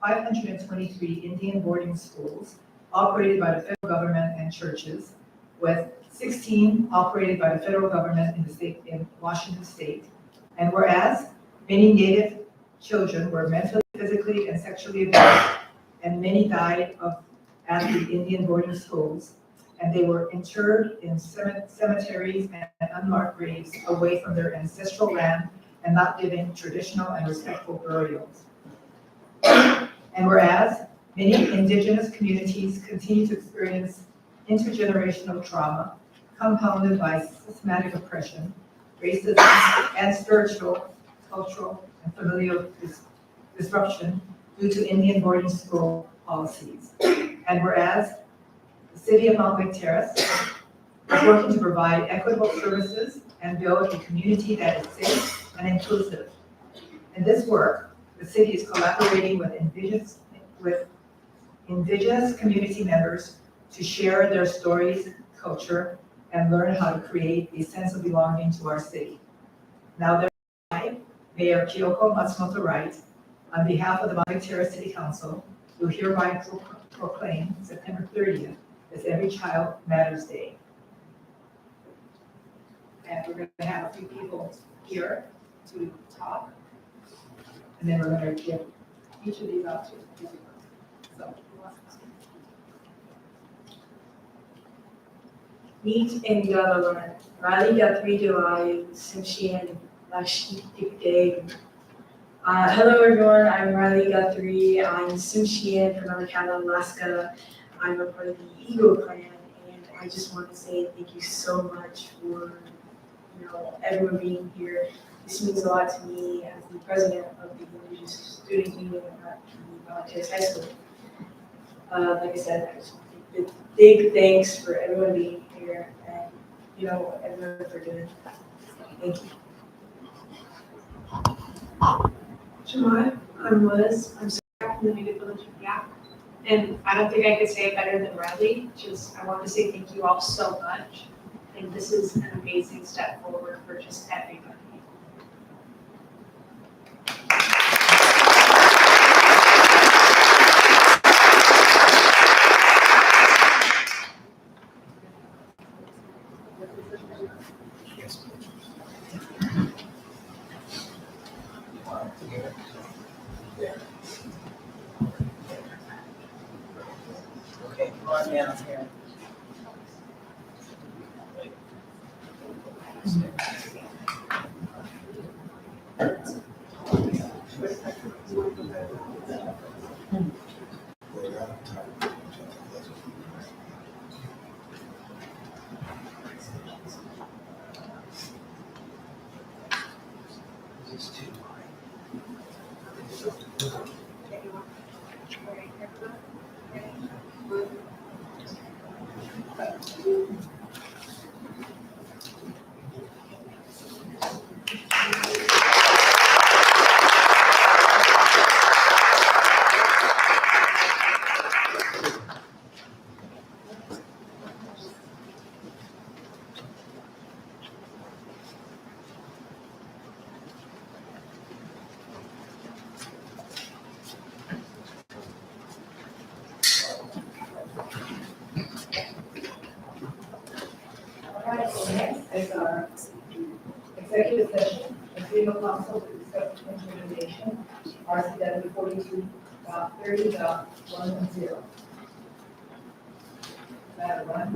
523 Indian boarding schools operated by the federal government and churches, with 16 operated by the federal government in Washington State. And whereas many Native children were mentally, physically, and sexually abused, and many died at the Indian boarding schools, and they were interred in cemeteries and unmarked graves away from their ancestral land and not living traditional and respectful burials. And whereas many indigenous communities continue to experience intergenerational trauma compounded by systematic oppression, racism, and spiritual, cultural, and familial disruption due to Indian boarding school policies. And whereas the city of Mountlake Terrace is working to provide equitable services and build a community that is safe and inclusive. In this work, the city is collaborating with indigenous community members to share their stories, culture, and learn how to create a sense of belonging to our city. Now, therefore, Mayor Kyoko Matsumoto Wright, on behalf of the Mountlake Terrace City Council, do hereby proclaim September 30th as Every Child Matters Day. And we're going to have a few people here to talk, and then we're going to give each of these out to people. So, Meet and Galawan, Rally Guthrie Delay, Simshian, Lashik Day. Hello everyone, I'm Riley Guthrie. I'm Simshian from Alicante, Alaska. I'm a part of the Eagle Clan, and I just want to say thank you so much for everyone being here. This means a lot to me as the president of the Indigenous Student Union at the Mountlake Terrace High School. Like I said, I just want to give a big thanks for everyone being here and everyone for doing it. Thank you. Jamai, I'm Liz. I'm from the native village of Yak. And I don't think I could say it better than Riley. I want to say thank you all so much. And this is an amazing step forward for just everybody. Okay, come on down here. Is our executive session, the legal counsel to discuss implementation, RCW 42.30.10. Is that a run?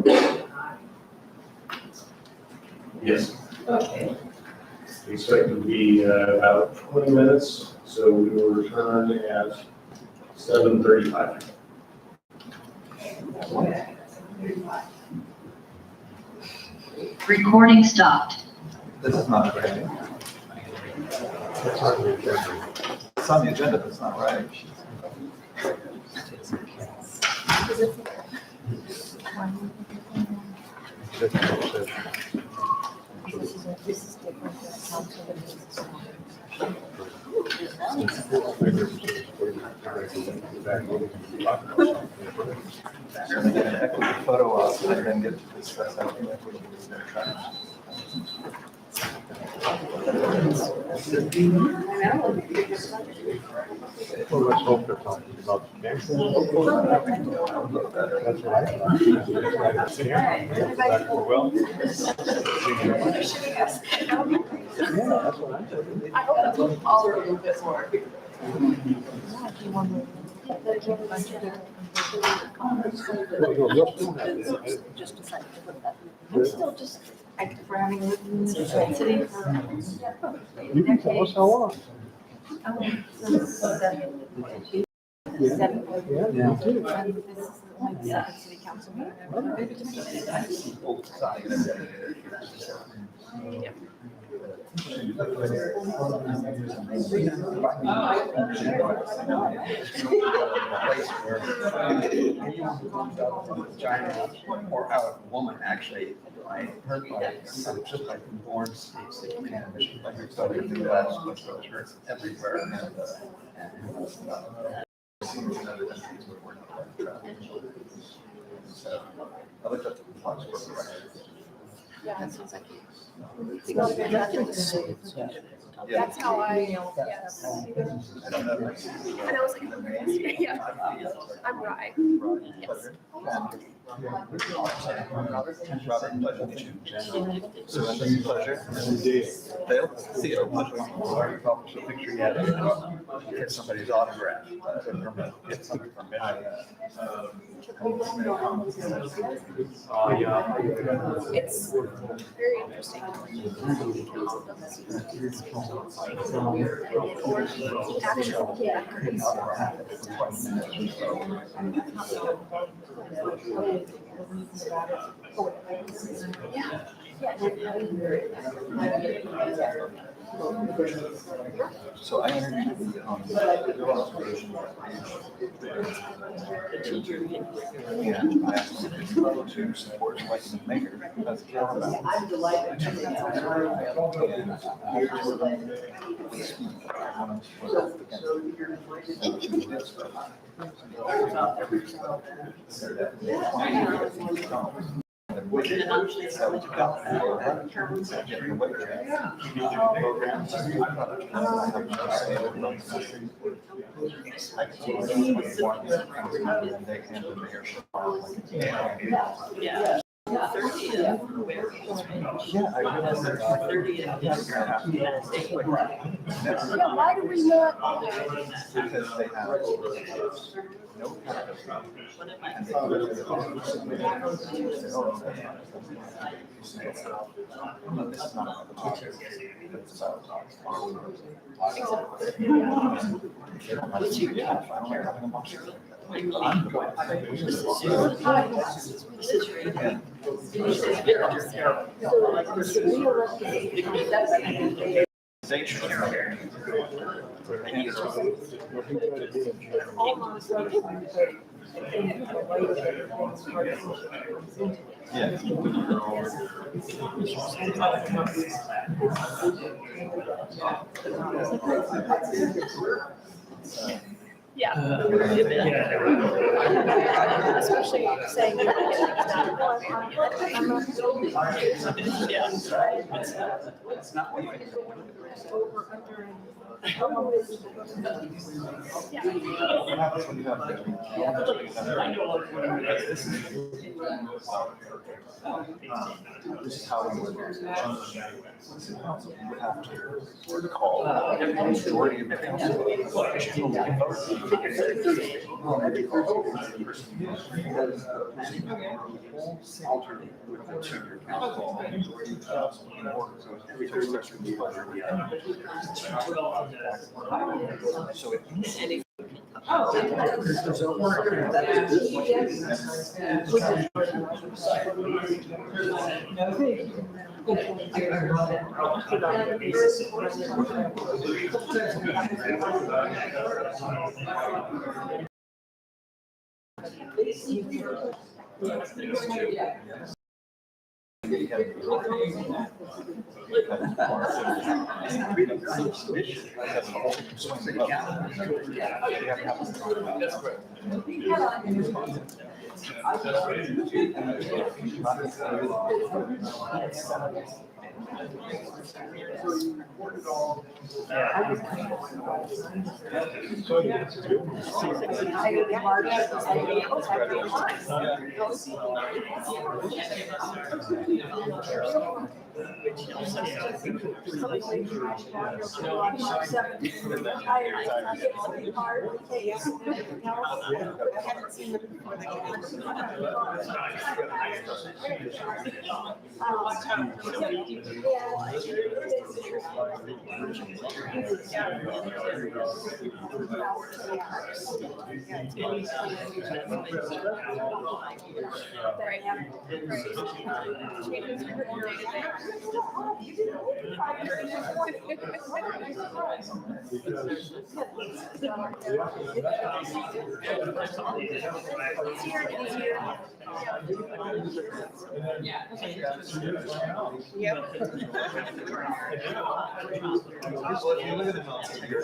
Yes, Okay. we expect it to be about 20 minutes, so we will return at 7:35. Recording stopped. This is not right. It's on the agenda. It's on the agenda, but it's not right. We're going to get an equity photo op and then get to discuss how inequity is going to try. Well, let's hope they're talking about the cancer. That's what I thought. Well. Yeah, that's what I said. I hope that's what all are a little bit more. Well, you'll still have this. Just decided to put that. I'm still just, for having lived in this city for. You can tell us how long. Yeah. Seven. Yeah, me too. And this is like the second city council meeting. Or a woman, actually, I heard like, just like born states, they can, like you're starting to do that, but the church everywhere. So I looked at the plots for Yeah, it seems like. That's how I, yes. I don't know. And I was like, yeah, I'm right. Yes. Robert, pleasure to meet you. Surrender, pleasure. Dale, Theo, pleasure. Publish a picture yet. Get somebody's autograph. Get something from me. It's very interesting. So I interviewed your observation. And I asked them to support like maker as a camera. I'm delighted. Yeah. Yeah, I realized there's 30. Yeah, why do we not? Because they have no capital. And they no, this is not about the politics. It's about what's your cash? I don't like having a monster. I'm the one. This is right. Yeah. Especially saying you're not getting things done. Well, I'm not. Yeah. It's not what you think. Over, under, and. Yeah. What happens when you have this is how we would you would have to call the majority of the council. So it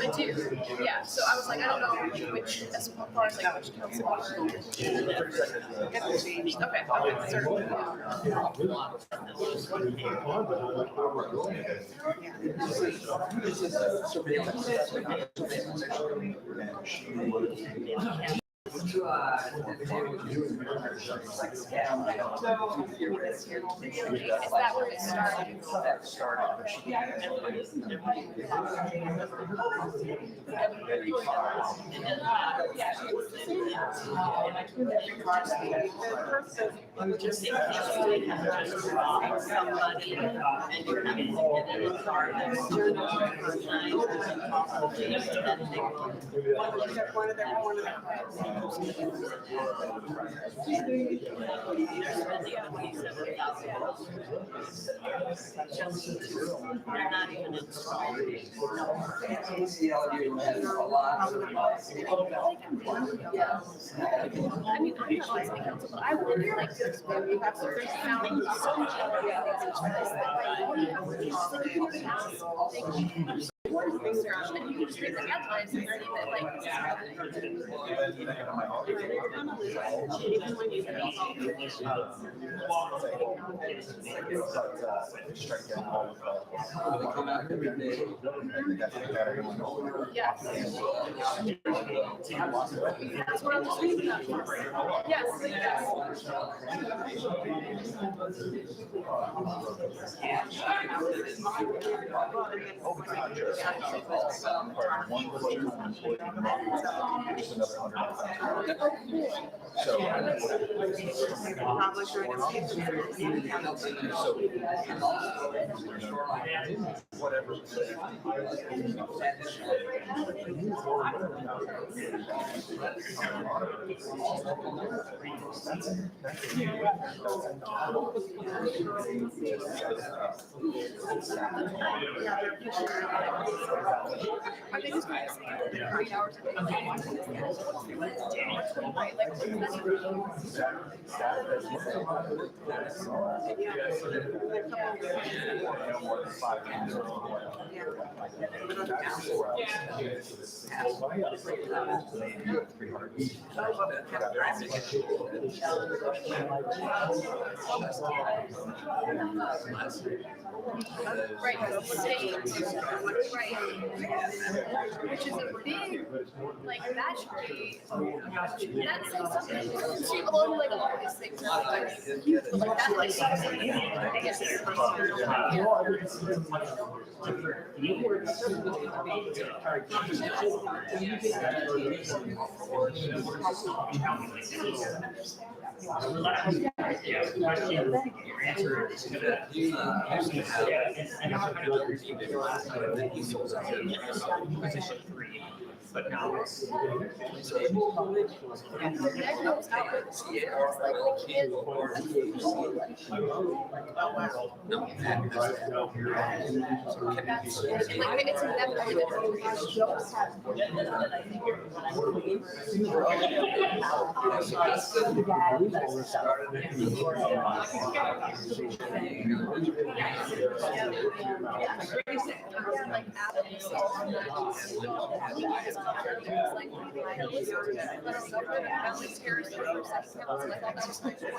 I do, yeah, so I was like, I don't know like which, as far as like which council. Okay, certainly. Is that where it started? That started, but she I was just thinking of somebody and you're having to get in the car next to them for a night. They're not even installed. I mean, I'm not on city council, but I would like to explore the rest of there's found so much research, and you can just read the headlines and see that like yeah. That's what I was reading about. Yes, yes. Are they just going to say 3 hours a day? Right, like, right, the state, right, which is a big, like, that should be, that says something, see, along like a lot of these things are like huge, but like that, like, I guess it's But now it's like, I listened to the federal government and Mountlake Terrace City for 6 months, and I thought that was my point.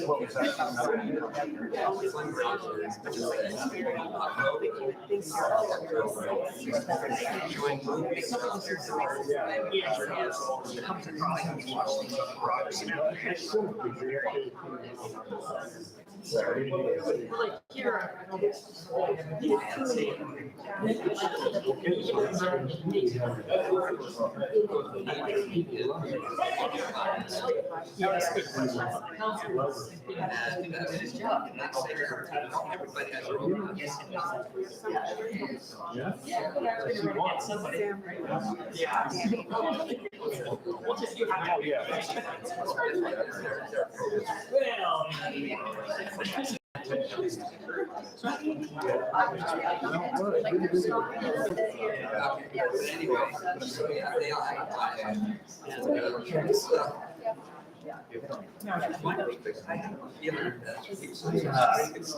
What was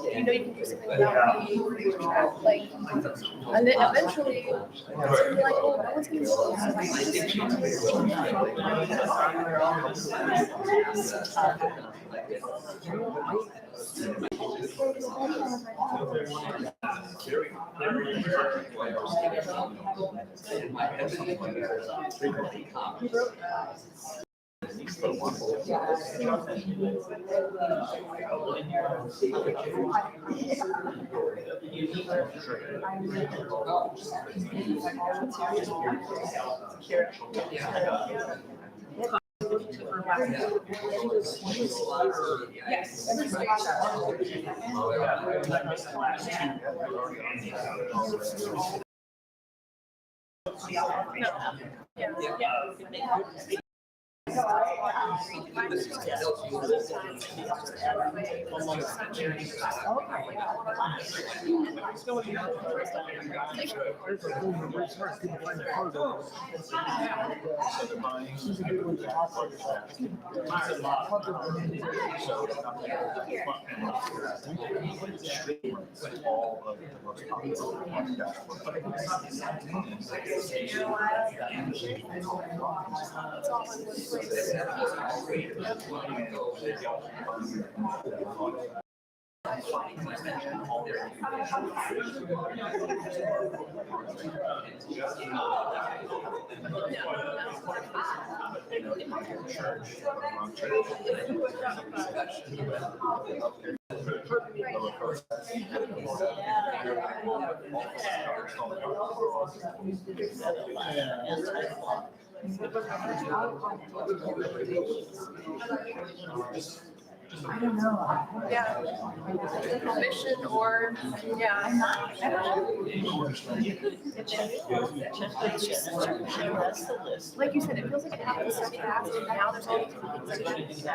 You know, you can do something without me, like, and then eventually, it's gonna be like, oh, no one's I don't know. Yeah. Mission or, yeah. Like you said, it feels like it happened so fast, and now there's all these things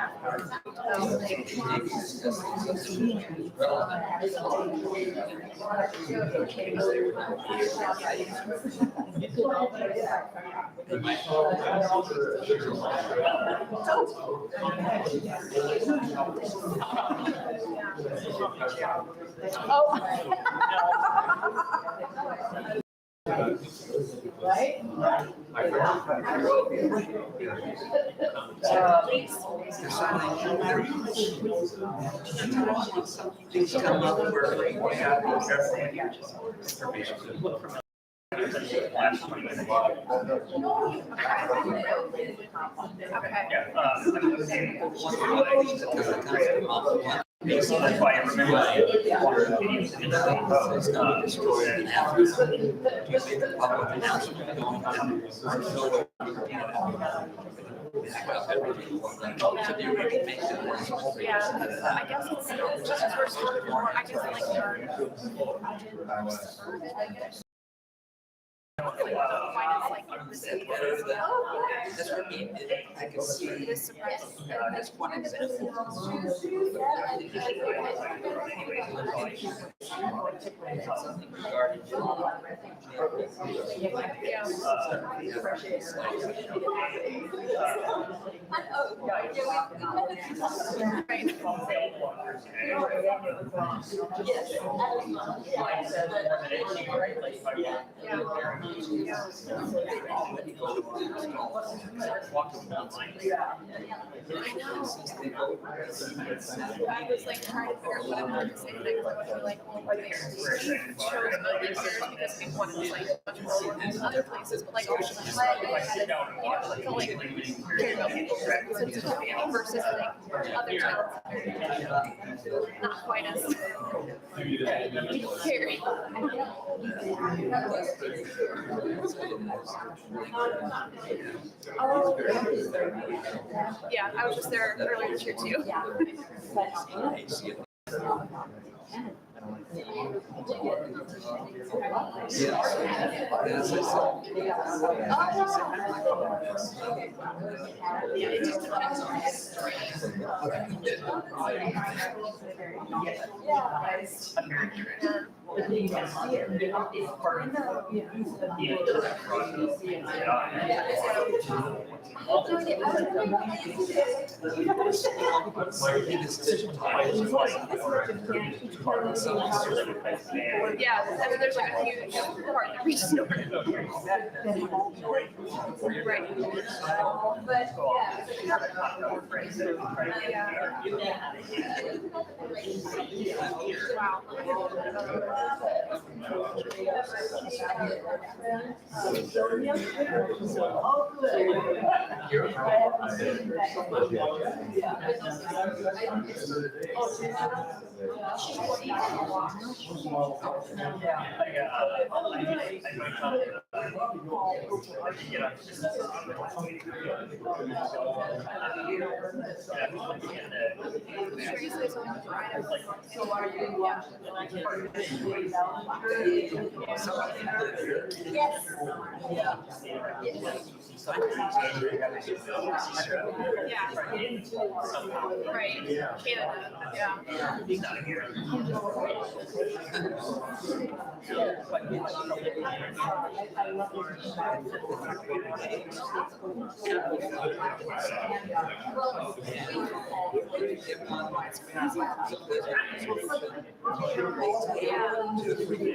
right? So that's why I remember water opinions in the Yeah, I guess it's just as we're starting more, I guess like That's what I mean, I can see this one example. I was like trying to figure out what I'm going to say next. I was like, well, they chose Mountlake Terrace because people wanted to like much more work in other places, but like also just like, you know, feel like care about people since it's versus like other towns that are not quite as caring. Yeah, I was just there earlier this year too. Yeah, and then there's like a huge part that reaches north. Right. But wow. Right. Canada. Yeah. He's not here.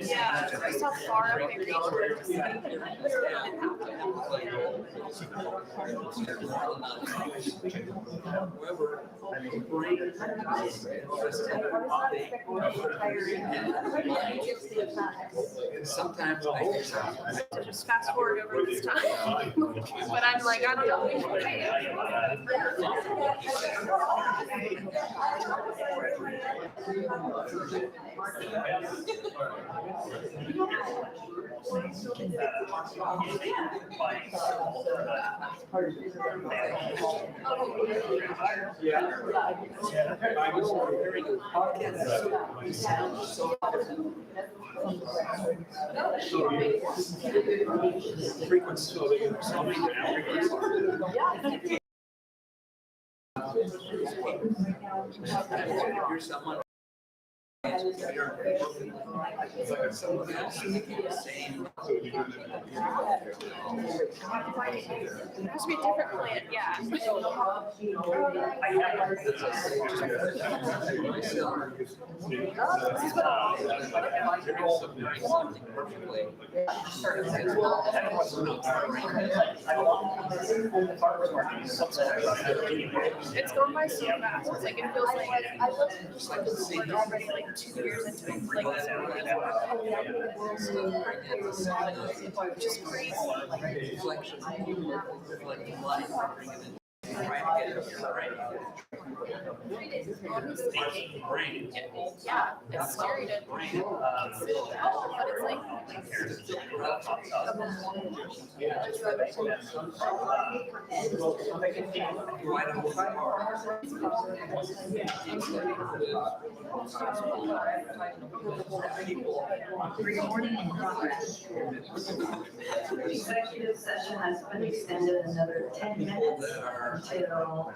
Yeah, just how far up they reach. Sometimes To just fast forward over this time, but I'm like, I don't know. You're someone. Someone else same. It has to be a different plant, yeah. It's going by so fast. It's like it feels like already like 2 years into it. Like which is crazy. Yeah, it's scary to but it's like Executive session has been extended another 10 minutes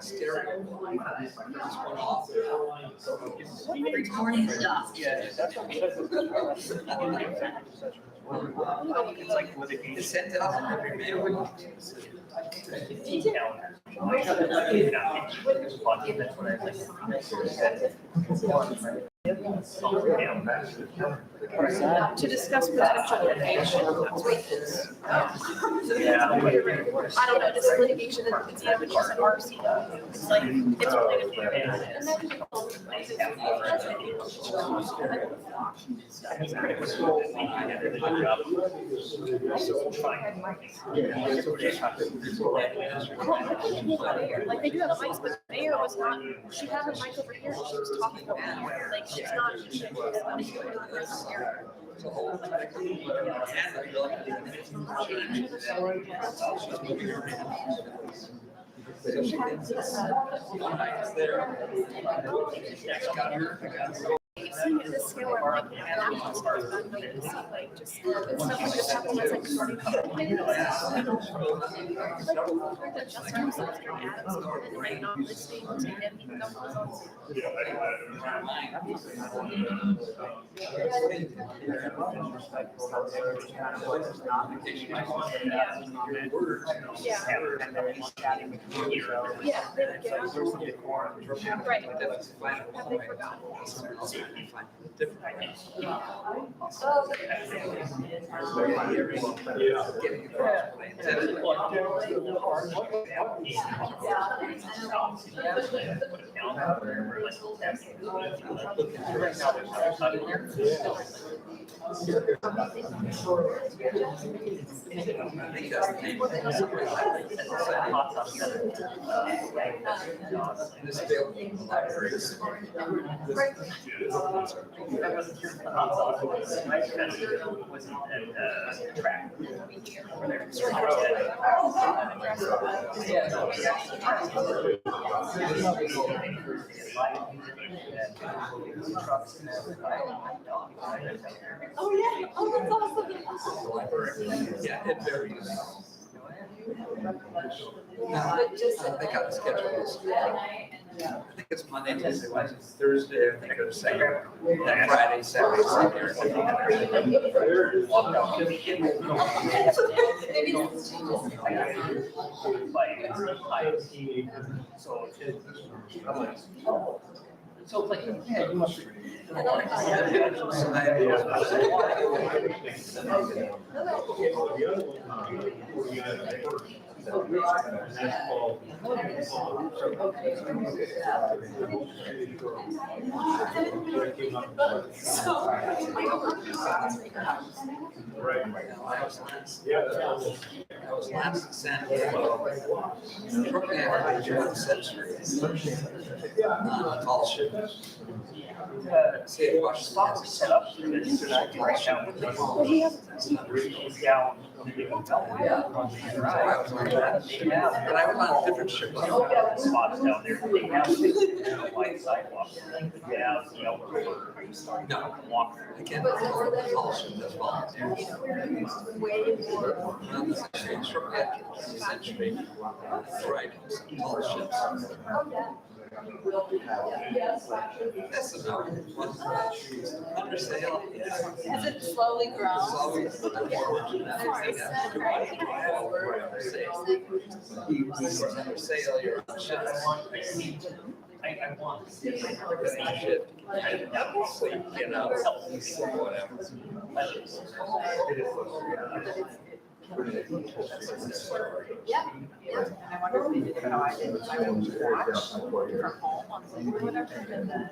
stereo. This one off. Recording stuff. Yeah, that's what it's like litigation. It's sent out every mail. Detail. To discuss potential litigation. Yeah. I don't know, just litigation, it's not just an RC. It's like, it's related to like they do have mics, but Mayor was not, she had her mic over here, and she was talking over here, like she's not, seeing it this scale where I'm like, that one's not done, like, you see, like, just, it's stuff that just happens, it's like, starting to come in. Just themselves during Adam's comment, right, not listening to him, even though he's on Zoom. Yeah. Yeah, they don't get it. Right. Have they forgotten? This building, the library. Oh, yeah, oh, that's awesome. Yeah, it varies. They got the schedules. I think it's Monday, Tuesday, Wednesday, Thursday, I think it's Saturday, Friday, Saturday, Sunday. So it's like, yeah, you must. I was last in San Diego. Shortly after the century. Tall ships. See, it washes Set up for this. Down. down. But I was on a different ship. Spots down there. They have white sidewalks. They have, you know, No, walk. I can't afford the tall ship as well. Shortly after the century, right, tall ships. That's enough. Under sail. Has it slowly grown? It's always the under sail, you're on ships. I want to see Ship. Sleep, you know, whatever. Yeah, yeah. And I wonder if they did it how I did. I would watch from home on Zoom or whatever, and then.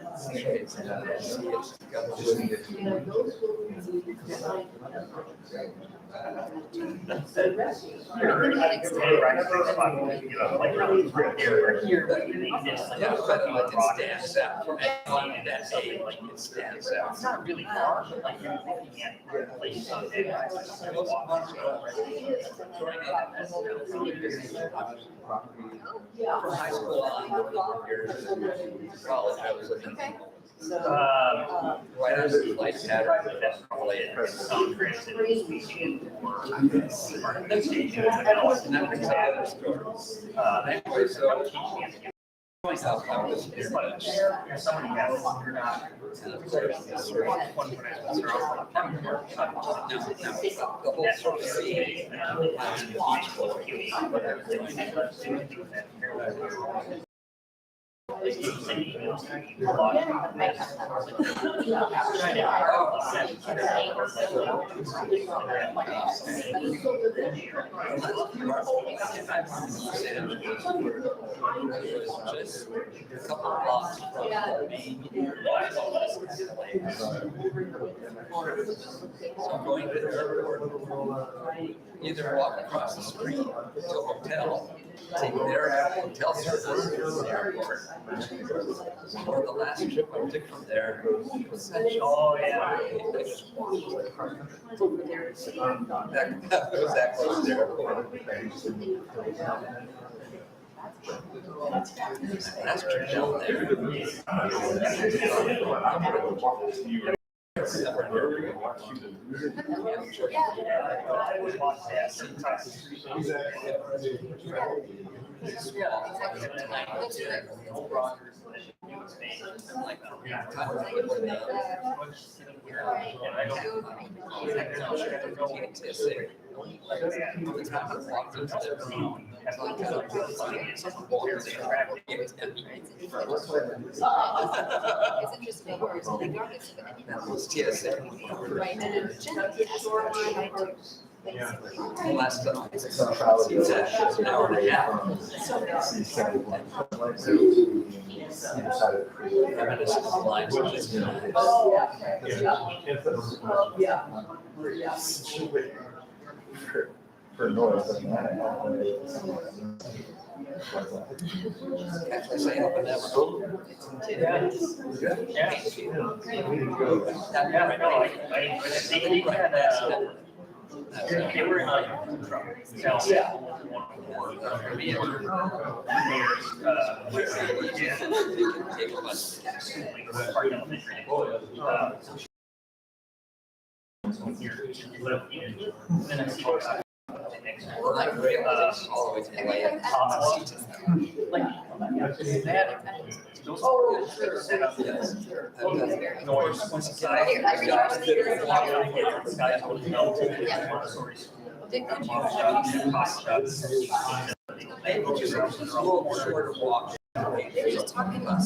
Yeah, but like it stands out from anyone that age, it stands out. It's not really far, but like you're looking at places on there. From high school on, college, I was looking. Why not just light pattern? That's probably it. Some transit species or station and else. And that brings up other stories. Anyway, so myself, I was here, but There's someone who has, you're not. the whole sort of scene. Just a couple of blocks from the main. So I'm going to the airport, either walk across the street to a hotel, take their hotel service to the airport, or the last trip I took from there was such. Oh, yeah. I just walked over there. That was that close to the airport. Last trip down there. It's interesting, or regardless of anything. That was TSA. Right, and it's just. The last time, it's an hour and a half. For noise, doesn't matter. Actually, say up and never. Yeah, no, I think we had, they were in a truck. Like realize all the way to the way. Oh, sure. Noise. Once again, Just a little shorter walk. They're just talking about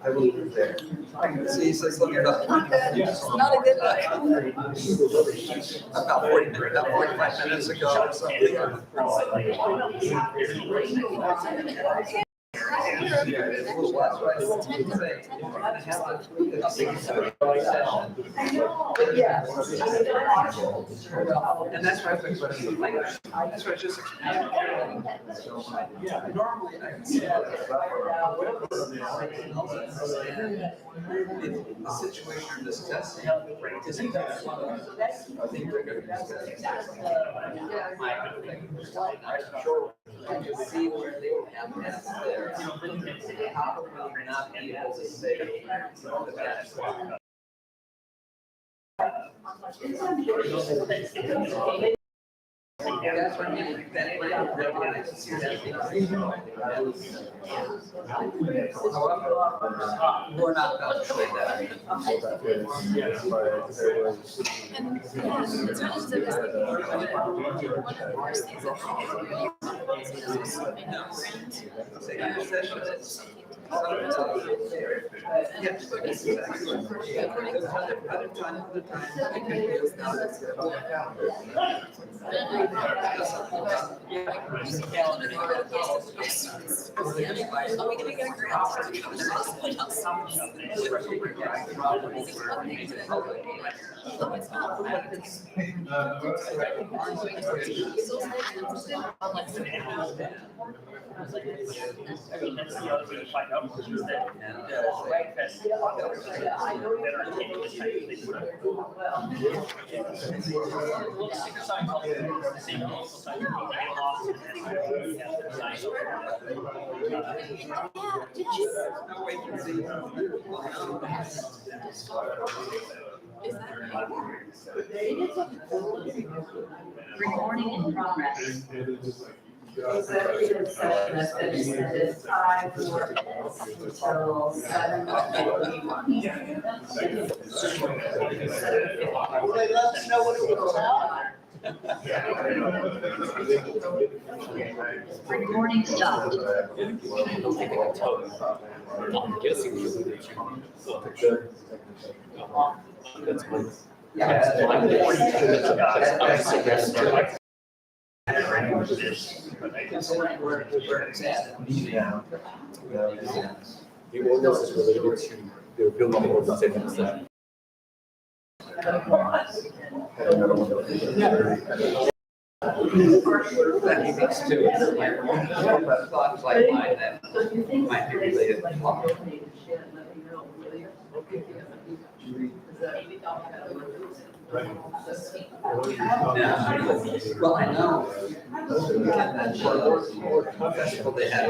I will live there. See, he says, look at that. It's not a good look. About 40 minutes, about 45 minutes ago or something. Yeah, it's a little less, right? And that's why I think what it's like. That's why it's just. Yeah, normally I can see that. The situation you're discussing isn't that I think they're going to discuss. I can see where they would have that there. Probably not be able to say that that's why. That's what I mean, that might recognize see that thing. However, we're not about to say that. And yeah, it's not just one of the worst things Are we gonna get a grant to come to someone else? No, it's not. Swag Fest that are taking this type of thing. Sticker signs all the same local signs. Recording in progress. Executive session is extended 5 more minutes until 7:51. Will they let us know when it was out? Recording stopped. I'm guessing you would that's my. The ordinance is related to the building ordinance and consent. That makes two. Thoughts like mine that might be related. Well, I know. That festival they had.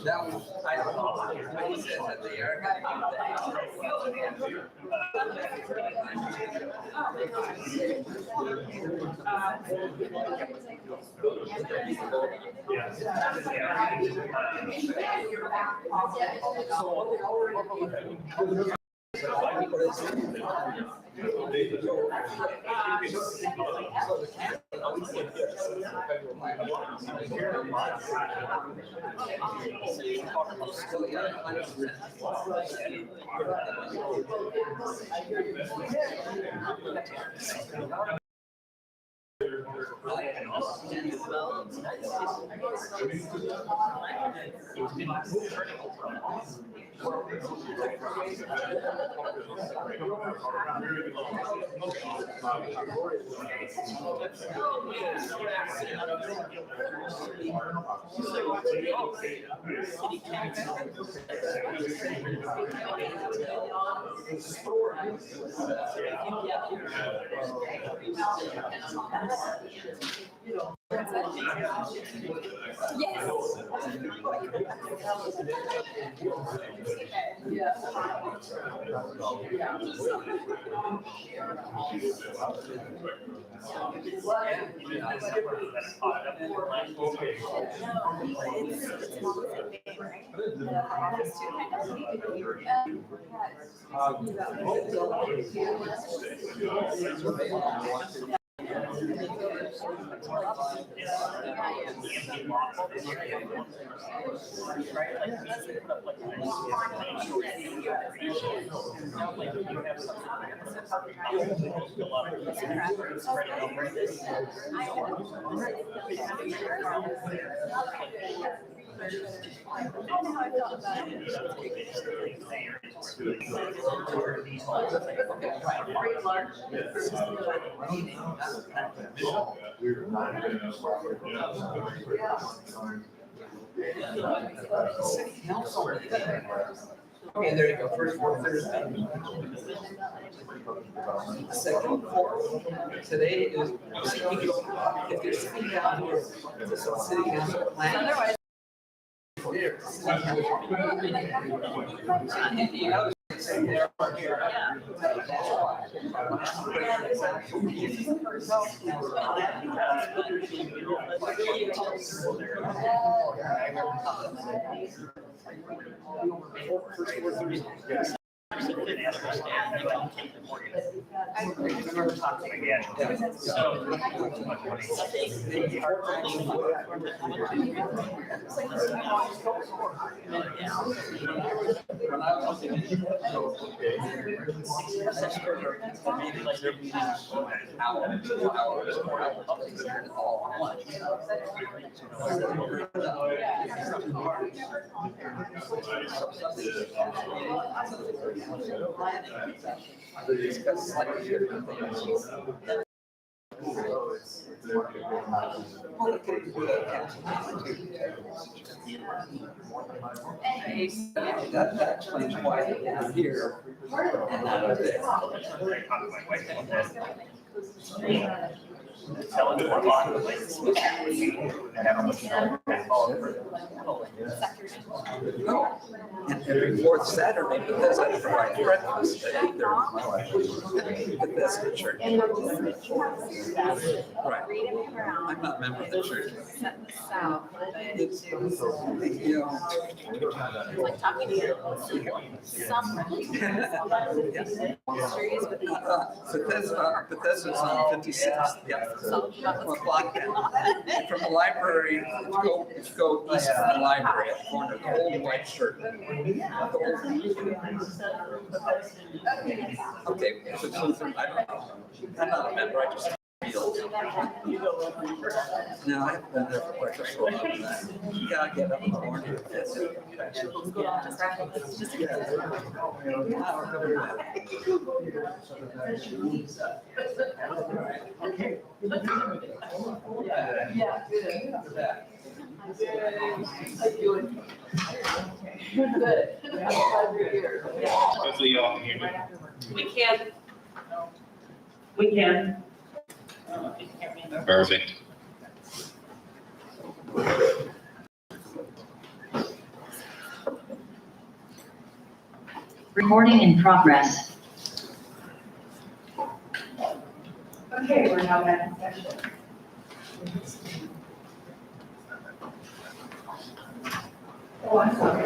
That was, I don't know, but he said that they are gonna Okay, there you go. First, fourth, Thursday. Second, fourth. Today is, if they're sitting down here, it's a city council plan. remember talking again. Maybe like they're meeting an hour, 2 hours, 4 hours, all at once. They discuss slightly different things. Well, it could do that council meeting too. That explains why they're here and not over there. Selling more bond, like, and everyone's No, and every fourth Saturday, because I provide breakfast at 8:30. But that's the church. Right. I'm not a member of the church. It's, you know. Like talking to your Bethesda's on 56th, yeah. Block that. From the library, go east from the library at the corner, the old white shirt. Okay, if it's Lutheran, I don't know. I'm not a member, I just feel. No, I haven't been there for breakfast for a long time. You gotta get up in the morning. That's it. Hopefully you all can hear me. We can. Perfect. Recording in progress. Okay, we're now back in session. Oh, I'm sorry.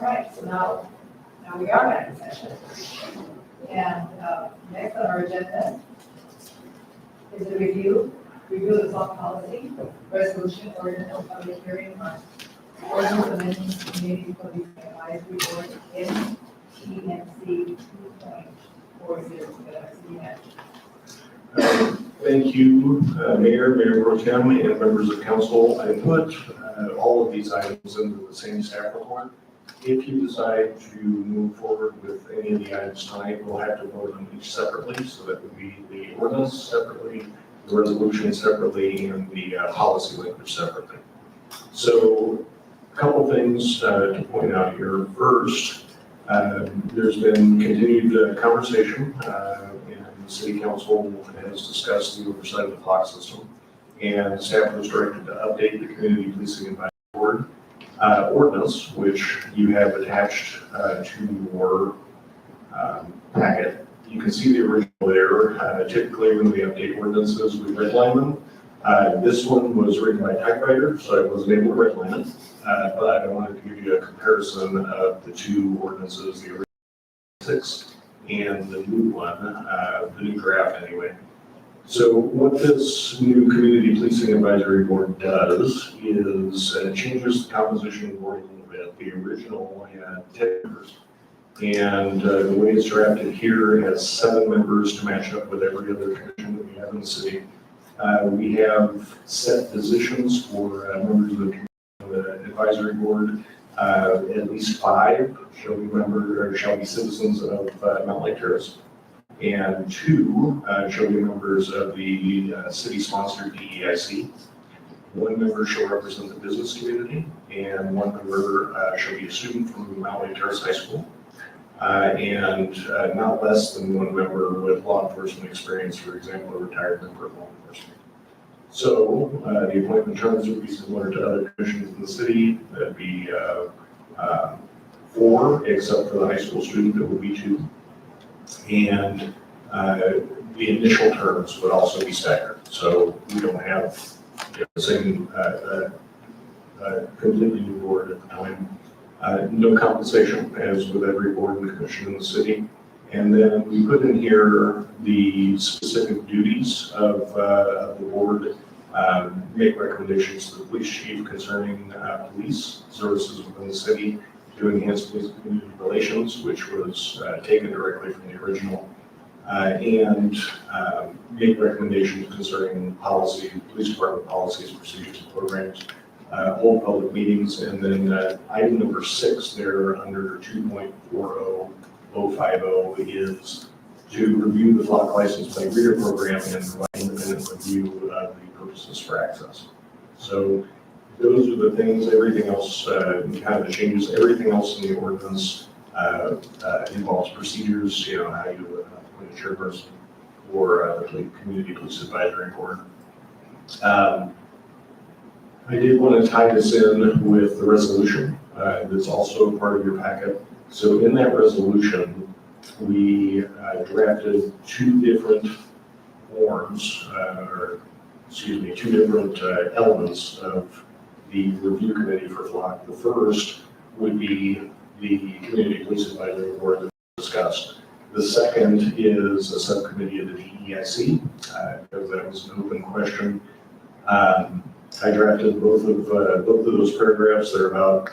All right, so now we are back in session. And next on our agenda is a review of soft policy, resolution, ordinance, public hearing on ordinance amending community police advisory board NTMC 2.40. Thank you, Mayor Pro Tem, and members of council. I put all of these items into the same staff report. If you decide to move forward with any of the items tonight, we'll have to vote on each separately. So that would be the ordinance separately, the resolution separately, and the policy language separately. So a couple things to point out here. First, there's been continued conversation, and the city council has discussed the oversight of the clock system, and staff was directed to update the community policing advisory board ordinance, which you have attached to your packet. You can see the original there. Typically, when we update ordinances, we redline them. This one was written by typewriter, so I wasn't able to redline it. But I wanted to give you a comparison of the two ordinances, the original 6 and the new one, the new draft anyway. So what this new Community Policing Advisory Board does is changes the composition of the board a little bit. The original had 10 members. And the way it's drafted here has 7 members to match up with every other commission that we have in the city. We have set positions for members of the advisory board. At least 5 shall be citizens of Mountlake Terrace, and 2 shall be members of the city-sponsored DEIC. 1 member shall represent the business community, and 1 member shall be a student from Mountlake Terrace High School, and not less than 1 member with law enforcement experience, for example, a retired member of law enforcement. So the appointment terms would be similar to other commissions in the city. That'd be 4, except for the high school student, that would be 2. And the initial terms would also be staggered. So we don't have the same completely new board at the time. No compensation, as with every board and commission in the city. And then we put in here the specific duties of the board, make recommendations to the police chief concerning police services within the city, to enhance police and community relations, which was taken directly from the original, and make recommendations concerning policy, police department policies, procedures, and programs, hold public meetings, and then item number 6 there under 2.40050 is to review the flock license plate reader program and provide independent review of the purposes for access. So those are the things. Everything else, kind of the changes, everything else in the ordinance involves procedures, how you appoint a chairperson or the community police advisory board. I did want to tie this in with the resolution that's also part of your packet. So in that resolution, we drafted 2 different forms, two different elements of the review committee for flock. The first would be the community police advisory board that we discussed. The second is a subcommittee of the DEIC, because that was an open question. I drafted both of those paragraphs. They're about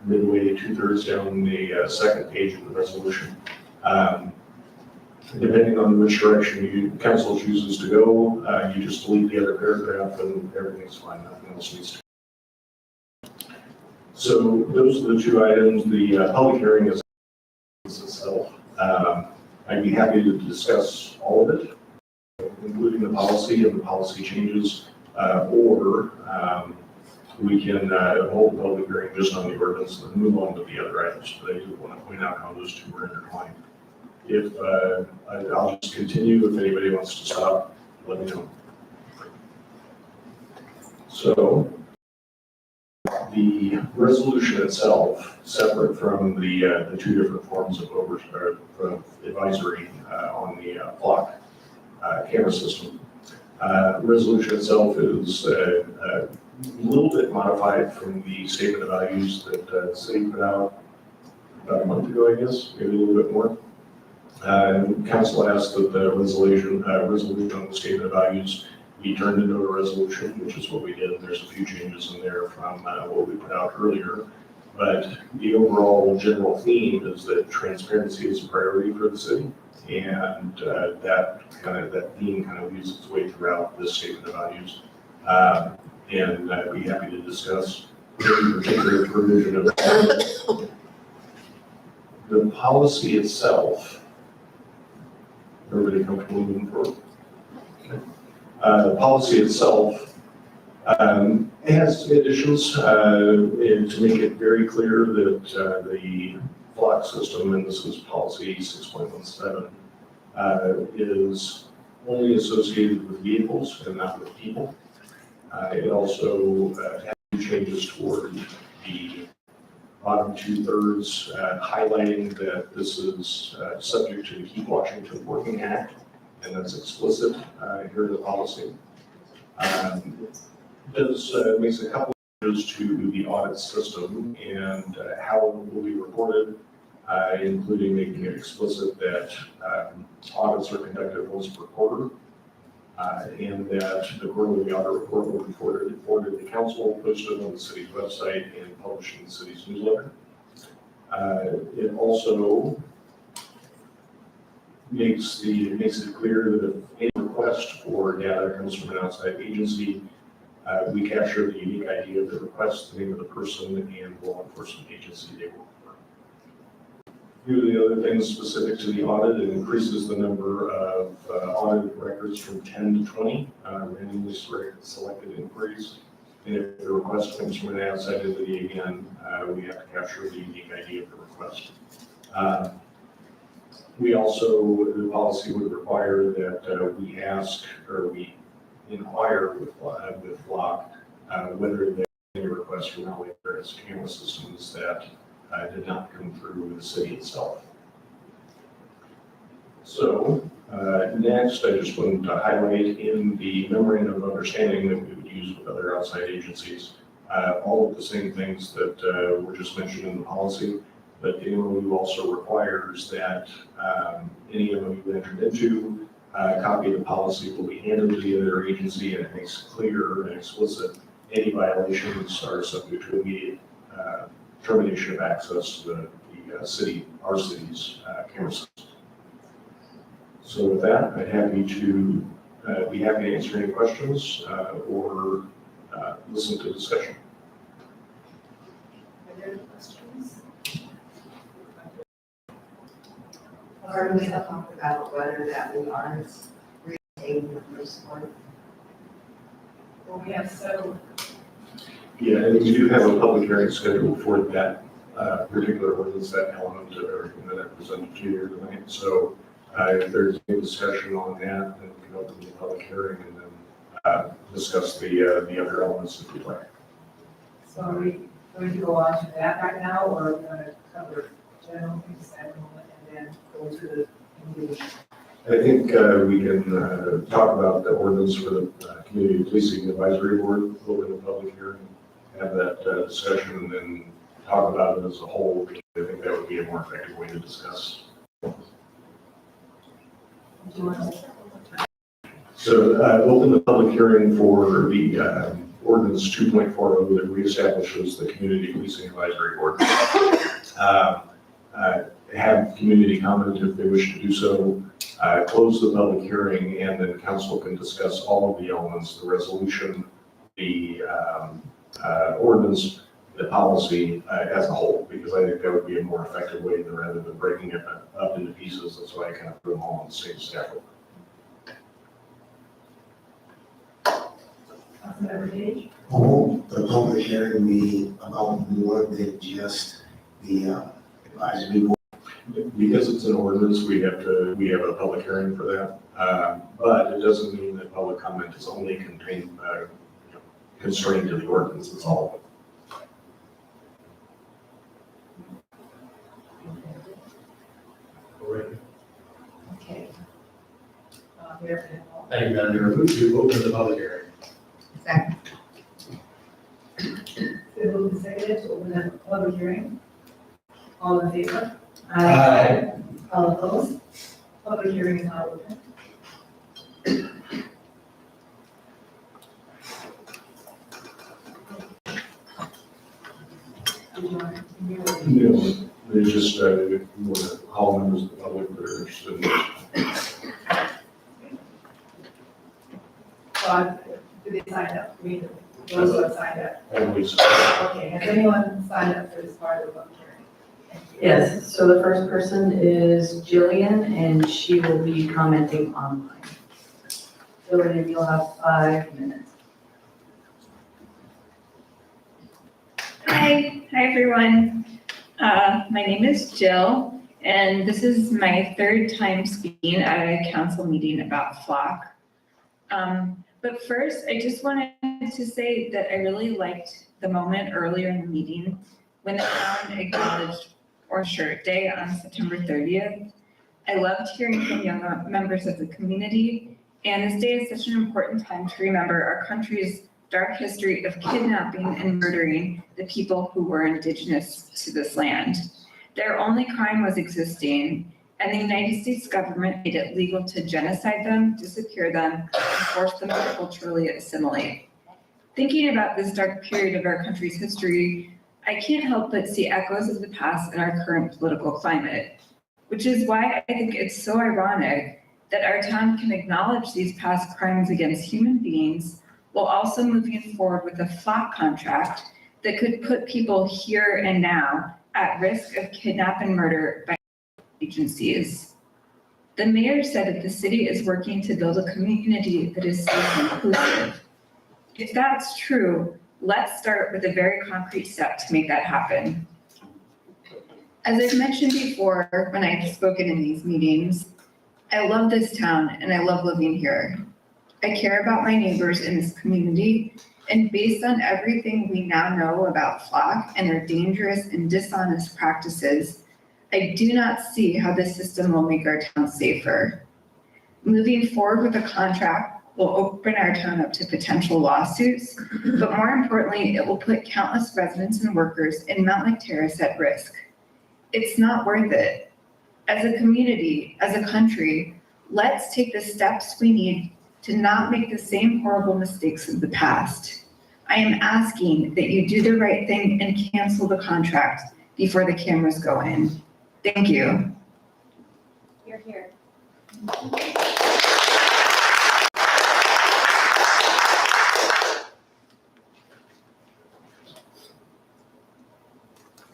midway, 2/3 down the second page of the resolution. Depending on which direction council chooses to go, you just delete the other paragraph and everything's fine. Nothing else needs to. So those are the 2 items. The public hearing is itself. I'd be happy to discuss all of it, including the policy and the policy changes. Or we can hold a public hearing just on the ordinance and move on to the other items. But I do want to point out how those 2 are intertwined. If I'll just continue. If anybody wants to stop, let me know. So the resolution itself, separate from the 2 different forms of advisory on the flock camera system. Resolution itself is a little bit modified from the statement of values that the city put out about a month ago, I guess, maybe a little bit more. Council asked that the resolution on the statement of values be turned into a resolution, which is what we did. There's a few changes in there from what we put out earlier. But the overall general theme is that transparency is a priority for the city. And that theme kind of weaves its way throughout this statement of values. And I'd be happy to discuss any particular provision of it. The policy itself, everybody comfortable moving forward? Okay. The policy itself has additions to make it very clear that the flock system, and this is policy 6.17, is only associated with vehicles and not with people. It also has changes toward the bottom 2/3, highlighting that this is subject to the Keep Washington Working Act, and that's explicit here in the policy. Makes a couple of changes to the audit system and how it will be reported, including making it explicit that audits are conducted once per quarter, and that the quarterly audit report will be forwarded to the council, posted on the city's website, and published in the city's newsletter. It also makes it clear that if any request for data comes from an outside agency, we capture the unique ID of the request, the name of the person, and law enforcement agency they work for. A few of the other things specific to the audit: it increases the number of audited records from 10 to 20, randomly selected inquiries. And if the request comes from an outside entity, again, we have to capture the unique ID of the request. The policy would require that we ask, or we inquire with Flock whether there are any requests for Mountlake Terrace camera systems that did not come through the city itself. So next, I just wanted to highlight in the memorandum of understanding that we would use with other outside agencies, all of the same things that were just mentioned in the policy, but the MOU also requires that any MOU entered into, a copy of the policy will be handed to the other agency, and it makes clear and explicit any violations are subject to immediate termination of access to the city, our city's camera system. So with that, I'd be happy to answer any questions or listen to discussion. Are there any questions? Or we have talked about whether that we aren't retaking the first one. Well, we have so. Yeah, and we do have a public hearing scheduled for that particular ordinance, that element of everything that I presented to you here tonight. So if there's any discussion on that, then we can open the public hearing and then discuss the other elements if you'd like. So are we going to go on to that right now, or are we going to cover general things at the moment and then go to the community? I think we can talk about the ordinance for the Community Policing Advisory Board, open the public hearing, have that discussion, and then talk about it as a whole. I think that would be a more effective way to discuss. So open the public hearing for the ordinance 2.40 that reestablishes the Community Policing Advisory Board. Have community comment if they wish to do so. Close the public hearing, and then council can discuss all of the elements, the resolution, the ordinance, the policy as a whole, because I think that would be a more effective way rather than breaking it up into pieces. That's why I kind of put them all on the same scaffold. Councilmember Page? The public hearing be about more than just the advisory board. Because it's an ordinance, we have a public hearing for that. But it doesn't mean that public comment is only constrained to the ordinance. It's all of it. Okay. Mayor Campbell. Thank you, Madam Mayor. Move to open the public hearing. Second. Been moved and seconded to open the public hearing. All in favor? Aye. All opposed? Public hearing is now open. No, they just want to call members of the public that are interested in this. Did they sign up? Those who have signed up. Always. Okay, has anyone signed up for this part of the public hearing? Yes, so the first person is Jillian, and she will be commenting online. Jillian, you'll have 5 minutes. Hi everyone. My name is Jill, and this is my 3rd time speaking at a council meeting about Flock. But first, I just wanted to say that I really liked the moment earlier in the meeting when the town acknowledged Orchard Day on September 30th. I loved hearing from young members of the community, and this day is such an important time to remember our country's dark history of kidnapping and murdering the people who were indigenous to this land. Their only crime was existing, and the United States government made it legal to genocide them, disappear them, and force them to culturally assimilate. Thinking about this dark period of our country's history, I can't help but see echoes of the past in our current political climate, which is why I think it's so ironic that our town can acknowledge these past crimes against human beings while also moving forward with a Flock contract that could put people here and now at risk of kidnap and murder by agencies. The mayor said that the city is working to build a community that is safe and inclusive. If that's true, let's start with a very concrete step to make that happen. As I've mentioned before when I've spoken in these meetings, I love this town and I love living here. I care about my neighbors in this community, and based on everything we now know about Flock and their dangerous and dishonest practices, I do not see how this system will make our town safer. Moving forward with a contract will open our town up to potential lawsuits, but more importantly, it will put countless residents and workers in Mountlake Terrace at risk. It's not worth it. As a community, as a country, let's take the steps we need to not make the same horrible mistakes of the past. I am asking that you do the right thing and cancel the contract before the cameras go in. Thank you. You're here.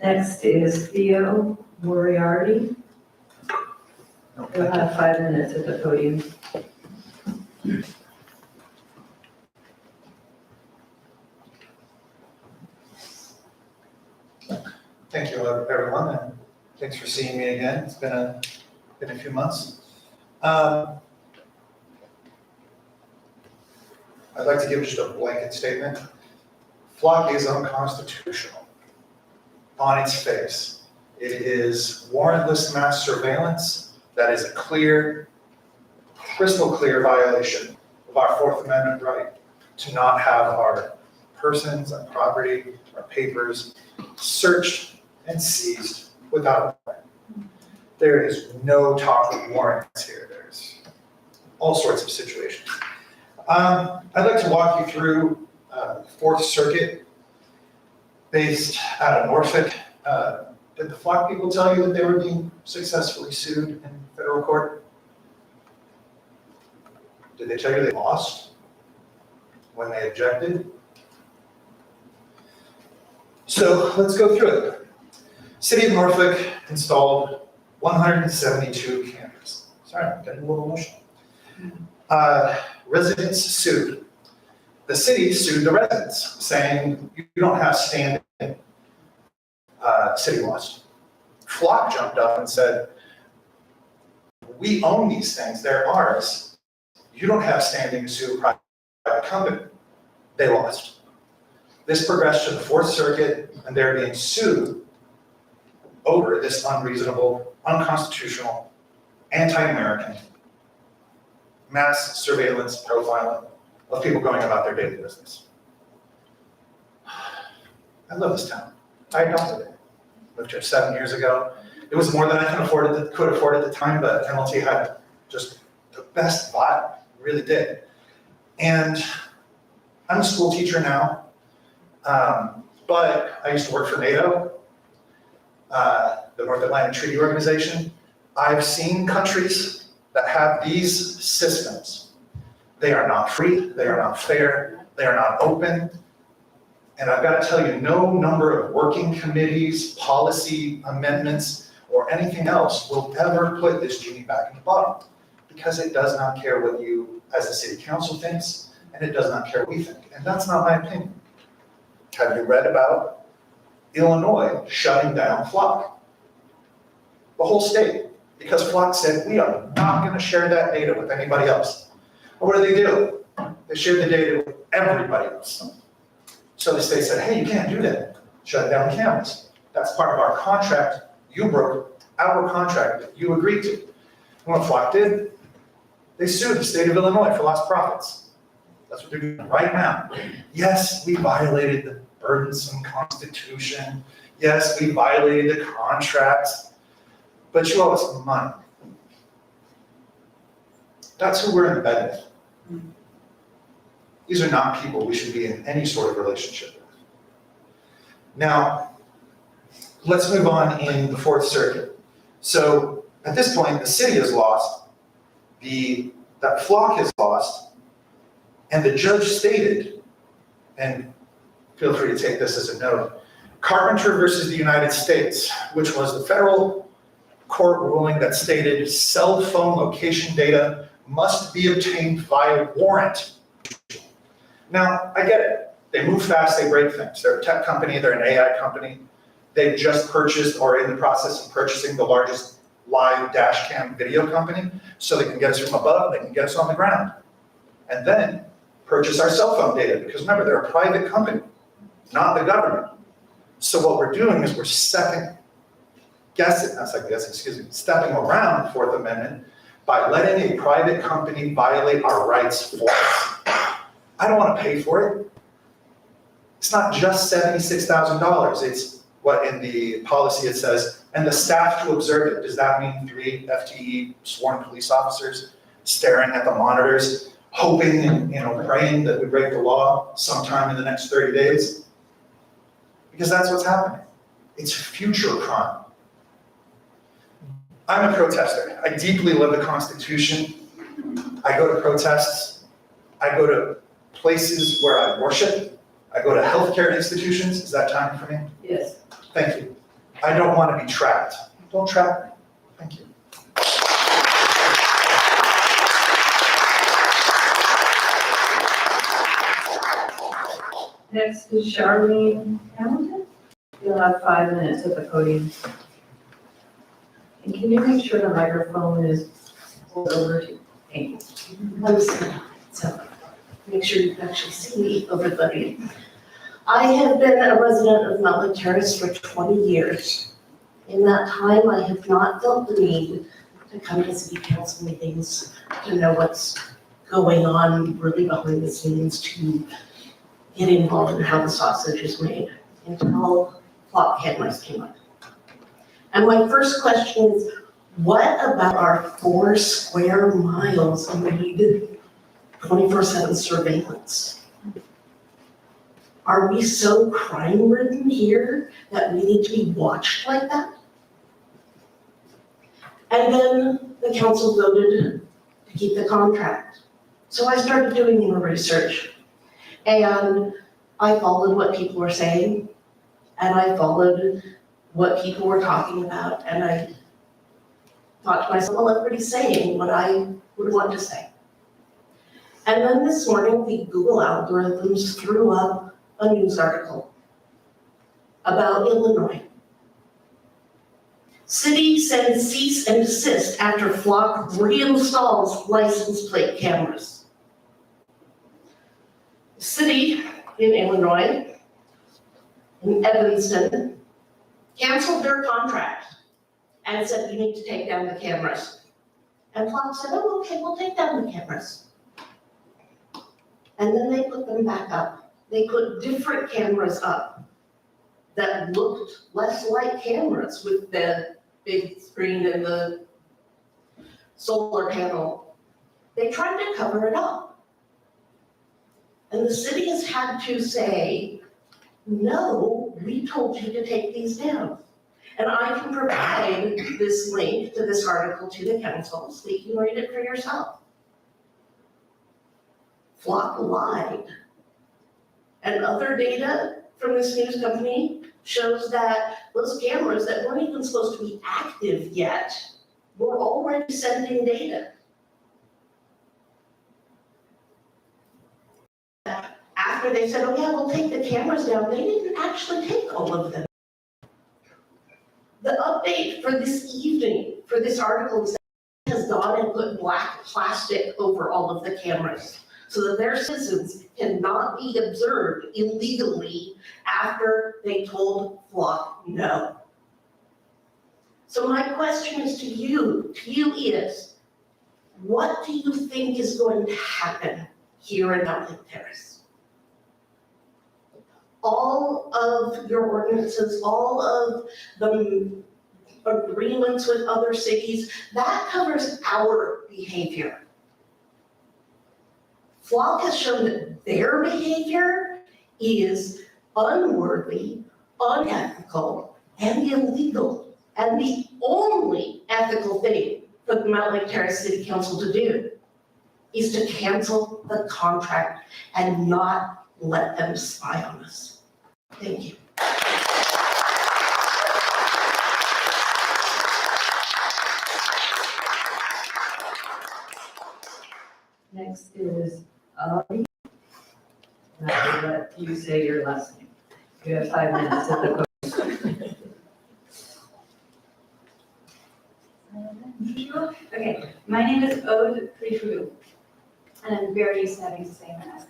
Next is Theo Moriarty. You'll have 5 minutes at the podium. Thank you, everyone, and thanks for seeing me again. It's been a few months. I'd like to give just a blanket statement. Flock is unconstitutional on its face. It is warrantless mass surveillance that is a clear, crystal clear violation of our Fourth Amendment right to not have our persons, our property, our papers searched and seized without a warrant. There is no talk of warrants here. There's all sorts of situations. I'd like to walk you through Fourth Circuit based out of Norfolk. Did the Flock people tell you that they were being successfully sued in federal court? Did they tell you they lost when they objected? So let's go through it. City of Norfolk installed 172 cameras. Sorry, I'm getting a little emotional. Residents sued. The city sued the residents, saying you don't have standing. City lost. Flock jumped up and said, we own these things, they're ours. You don't have standing to sue a private company. They lost. This progressed to the Fourth Circuit, and they're being sued over this unreasonable, unconstitutional, anti-American mass surveillance profiling of people going about their daily business. I love this town. I adopted it. Moved here 7 years ago. It was more than I could afford at the time, but MLT had just the best vibe, really did. And I'm a school teacher now, but I used to work for NATO, the North Atlantic Treaty Organization. I've seen countries that have these systems. They are not free, they are not fair, they are not open. And I've got to tell you, no number of working committees, policy amendments, or anything else will ever put this genie back in the bottle, because it does not care what you as a city council thinks, and it does not care what we think. And that's not my opinion. Have you read about Illinois shutting down Flock? The whole state, because Flock said, we are not going to share that data with anybody else. And what do? They shared the data with everybody else. So the state said, hey, you can't do that. Shut down the cameras. That's part of our contract. You broke our contract that you agreed to. And what Flock did, they sued the state of Illinois for lost profits. That's what they're doing right now. Yes, we violated the burdensome Constitution. Yes, we violated the contracts, but you owe us money. That's who we're in bed with. These are not people we should be in any sort of relationship with. Now, let's move on in the Fourth Circuit. So at this point, the city has lost, that Flock has lost, and the judge stated, and feel free to take this as a note, Carpenter versus the United States, which was the federal court ruling that stated cell phone location data must be obtained via warrant. Now, I get it. They move fast, they break things. They're a tech company, they're an AI company. They've just purchased or are in the process of purchasing the largest live dash cam video company, so they can get us from above, they can get us on the ground. and then purchase our cell phone data, because remember, they're a private company, not the government. So what we're doing is we're stepping around the Fourth Amendment by letting a private company violate our rights for us. I don't want to pay for it. It's not just $76,000. It's what in the policy it says, and the staff to observe it. Does that mean 3 FTE sworn police officers staring at the monitors, hoping and praying that we break the law sometime in the next 30 days? Because that's what's happening. It's future crime. I'm a protester. I deeply love the Constitution. I go to protests. I go to places where I worship. I go to healthcare institutions. Is that time for me? Yes. Thank you. I don't want to be trapped. Don't trap me. Thank you. Next is Charlene Hamilton. You'll have 5 minutes at the podium. And can you make sure the microphone is pulled over to, thank you. I'm sorry. So make sure you can actually see me, everybody. I have been a resident of Mountlake Terrace for 20 years. In that time, I have not felt the need to come to city council meetings to know what's going on really behind the scenes, to get involved in how the sausage is made until flock cameras came up. And my first question is, what about our 4 square miles of 24/7 surveillance? Are we so crime-ridden here that we need to be watched like that? And then the council voted to keep the contract. So I started doing more research, and I followed what people were saying, and I followed what people were talking about, and I thought to myself, well, everybody's saying what I would want to say. And then this morning, the Google algorithms threw up a news article about Illinois. City sends cease and desist after flock reinstalls license plate cameras. City in Illinois, in Evanston, canceled their contract and said, you need to take down the cameras. And Flock said, oh, okay, we'll take down the cameras. And then they put them back up. They put different cameras up that looked less like cameras with the big screen and the solar panel. They tried to cover it up. And the city has had to say, no, we told you to take these down. And I can provide this link to this article to the council so you can read it for yourself. Flock lied. And other data from this news company shows that those cameras that weren't even supposed to be active yet were already sending data. After they said, oh yeah, we'll take the cameras down, they didn't actually take all of them. The update for this evening, for this article, is that has gone and put black plastic over all of the cameras so that their citizens cannot be observed illegally after they told Flock no. So my question is to you is, what do you think is going to happen here in Mountlake Terrace? All of your ordinances, all of the agreements with other cities, that covers our behavior. Flock has shown that their behavior is unworthy, unethical, and illegal. And the only ethical thing for the Mountlake Terrace City Council to do is to cancel the contract and not let them spy on us. Thank you. Next is Ali. And I will let you say your last name. You have 5 minutes at the podium. Okay, my name is Ode Prifu. and I'm very used to having to say my last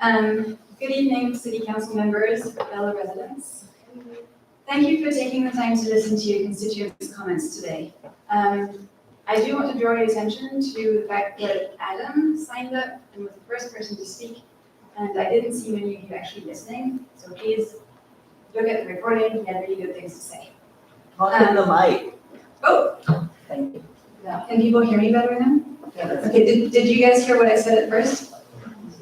name. Good evening, City Council members, fellow residents. Thank you for taking the time to listen to your constituents' comments today. I do want to draw your attention to the fact that Adam signed up and was the first person to speak, and I didn't see many of you actually listening, so please look at the recording, he had really good things to say. Talk in the mic. Oh, Thank you. yeah. Can people hear me better now? Yeah, that's Okay, did you guys hear what I said at first?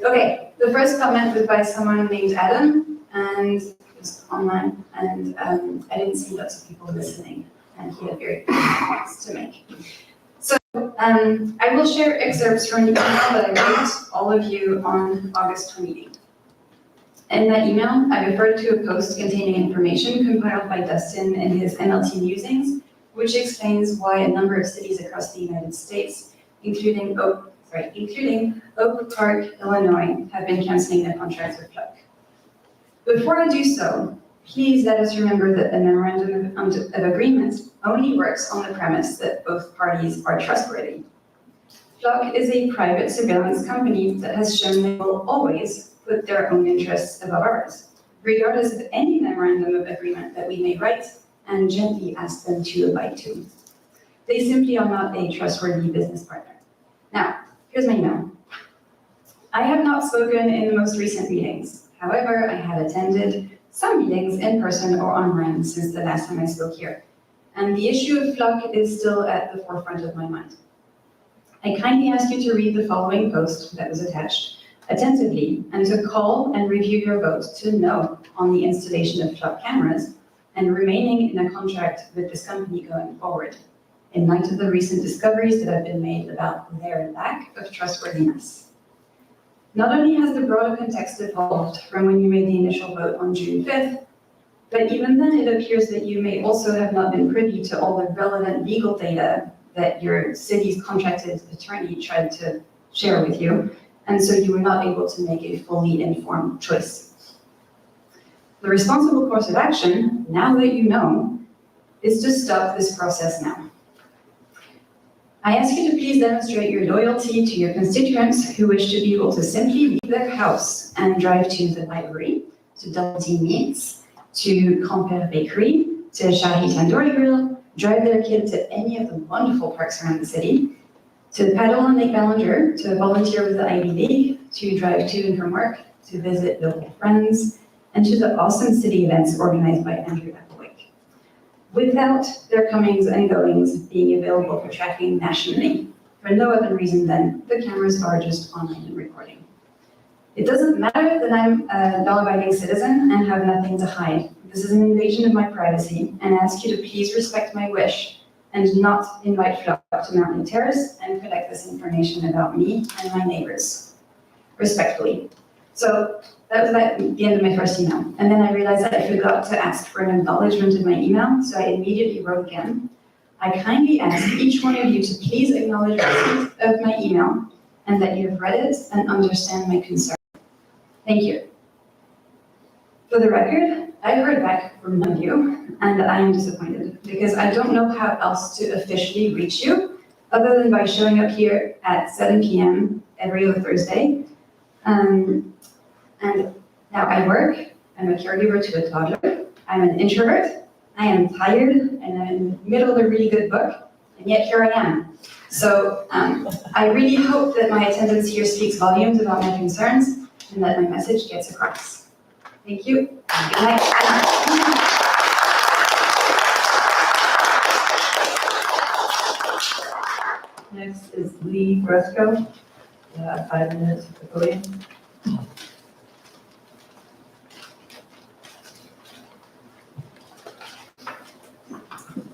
Okay, the first comment was by someone named Adam, and it was online, and I didn't see lots of people listening, and he had very good points to make. So I will share excerpts from the email that I wrote all of you on August 28th. In that email, I referred to a post containing information compiled by Dustin in his NLT Musings, which explains why a number of cities across the United States, including Oak Park, Illinois, have been canceling their contracts with Pluck. Before I do so, please let us remember that the memorandum of agreement only works on the premise that both parties are trustworthy. Pluck is a private surveillance company that has shown they will always put their own interests above ours, regardless of any memorandum of agreement that we may write and gently ask them to abide to. They simply are not a trustworthy business partner. Now, here's my email. I have not spoken in the most recent meetings. However, I have attended some meetings in person or online since the last time I spoke here, and the issue of Pluck is still at the forefront of my mind. I kindly ask you to read the following post that was attached attentively and to call and review your vote to no on the installation of Pluck cameras and remaining in a contract with this company going forward, in light of the recent discoveries that have been made about their lack of trustworthiness. Not only has the broader context evolved from when you made the initial vote on June 5th, but even then it appears that you may also have not been privy to all the relevant legal data that your city's contracted attorney tried to share with you, and so you were not able to make a fully informed choice. The responsible course of action, now that you know, is to stop this process now. I ask you to please demonstrate your loyalty to your constituents who wish to be able to simply leave their house and drive to the library, to Double D Meats, to Grand-Père Bakery, to Shahi Tandoori Grill, drive their kid to any of the wonderful parks around the city, to paddle on Lake Ballinger, to volunteer with the Ivy League, to drive to and from work, to visit local friends, and to the awesome city events organized by Andrew Applewick, without their comings and goings being available for tracking nationally, for no other reason than the cameras are just online and recording. It doesn't matter that I'm a law-abiding citizen and have nothing to hide. This is an invasion of my privacy, and I ask you to please respect my wish and not invite Fluff to Mountlake Terrace and collect this information about me and my neighbors, respectfully. So that was the end of my first email. And then I realized that I forgot to ask for an acknowledgement of my email, so I immediately wrote again. I kindly ask each one of you to please acknowledge receipt of my email and that you have read it and understand my concern. Thank you. For the record, I heard back from none of you, and I am disappointed because I don't know how else to officially reach you other than by showing up here at 7 p.m. every other Thursday. And now I work, I'm a caregiver to a toddler, I'm an introvert, I am tired, and I'm in the middle of a really good book, and yet here I am. So I really hope that my attendance here speaks volumes about my concerns and that my message gets across. Thank you. Good night. Next is Lee Bresco. 5 minutes at the podium.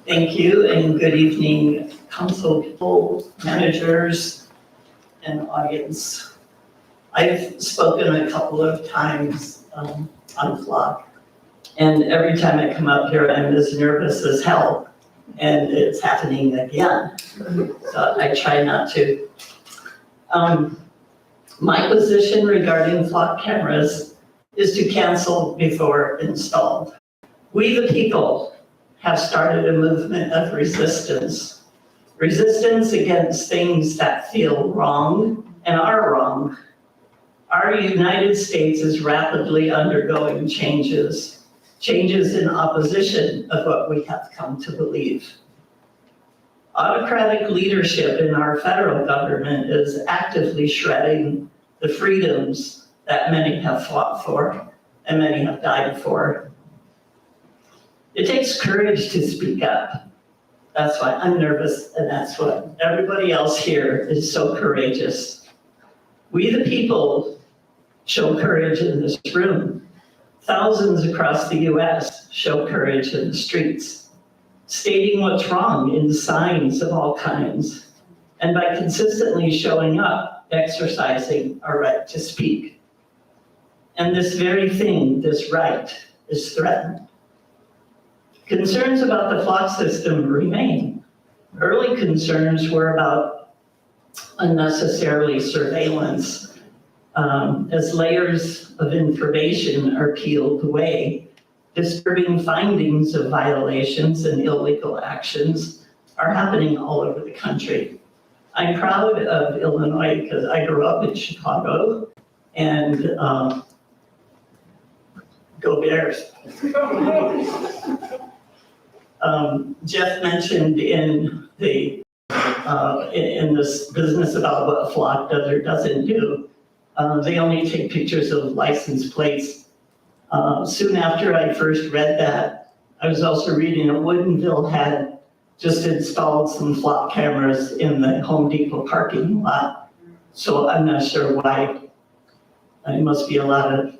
Thank you and good evening, council people, managers, and audience. I've spoken a couple of times on Flock, and every time I come up here, I'm as nervous as hell, and it's happening again. So I try not to. My position regarding Flock cameras is to cancel before installed. We the people have started a movement of resistance. Resistance against things that feel wrong and are wrong. Our United States is rapidly undergoing changes in opposition of what we have come to believe. Autocratic leadership in our federal government is actively shredding the freedoms that many have fought for and many have died for. It takes courage to speak up. That's why I'm nervous, and that's why everybody else here is so courageous. We the people show courage in this room. Thousands across the US show courage in the streets, stating what's wrong in signs of all kinds, and by consistently showing up, exercising our right to speak. And this very thing, this right, is threatened. Concerns about the flock system remain. Early concerns were about unnecessarily surveillance. As layers of information are peeled away, disturbing findings of violations and illegal actions are happening all over the country. I'm proud of Illinois because I grew up in Chicago, and go Bears. Jeff mentioned in this business about what Flock does or doesn't do, they only take pictures of license plates. Soon after I first read that, I was also reading that Woodinville had just installed some Flock cameras in the Home Depot parking lot. So I'm not sure why. There must be a lot of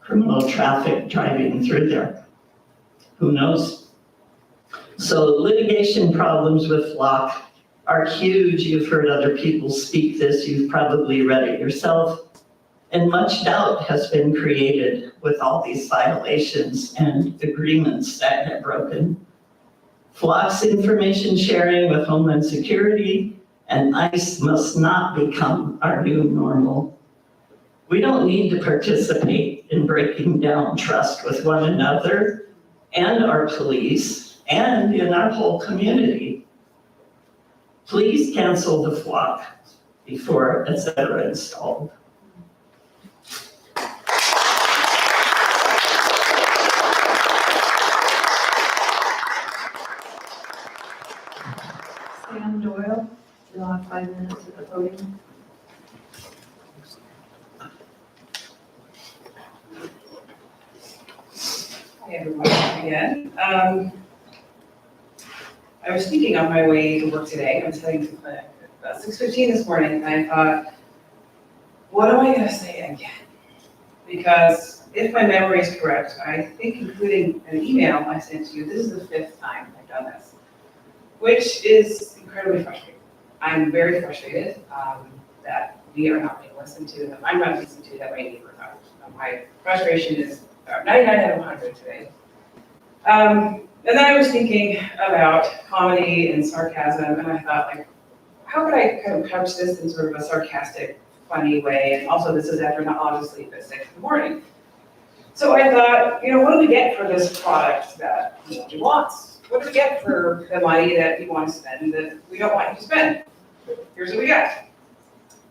criminal traffic driving through there. Who knows? So litigation problems with Flock are huge. You've heard other people speak this. You've probably read it yourself. And much doubt has been created with all these violations and agreements that have broken. Flock's information sharing with Homeland Security and ICE must not become our new normal. We don't need to participate in breaking down trust with one another and our police and in our whole community. Please cancel the Flock before it's ever installed. Sam Doyle, you'll have 5 minutes at the podium. Hi everyone, again. I was thinking on my way to work today, I was heading to the clinic about 6:15 this morning, and I thought, what am I gonna say again? Because if my memory is correct, I think including an email I sent to you, this is the 5th time I've done this, which is incredibly frustrating. I'm very frustrated that we are not being listened to, that I'm not listened to, that my neighbors are. My frustration is 99 out of 100 today. And then I was thinking about comedy and sarcasm, and I thought, like, how could I kind of couch this in sort of a sarcastic, funny way? And also, this is after not all to sleep at 6 in the morning. So I thought, what do we get for this product that nobody wants? What do we get for the money that you want to spend that we don't want you to spend? Here's what we got.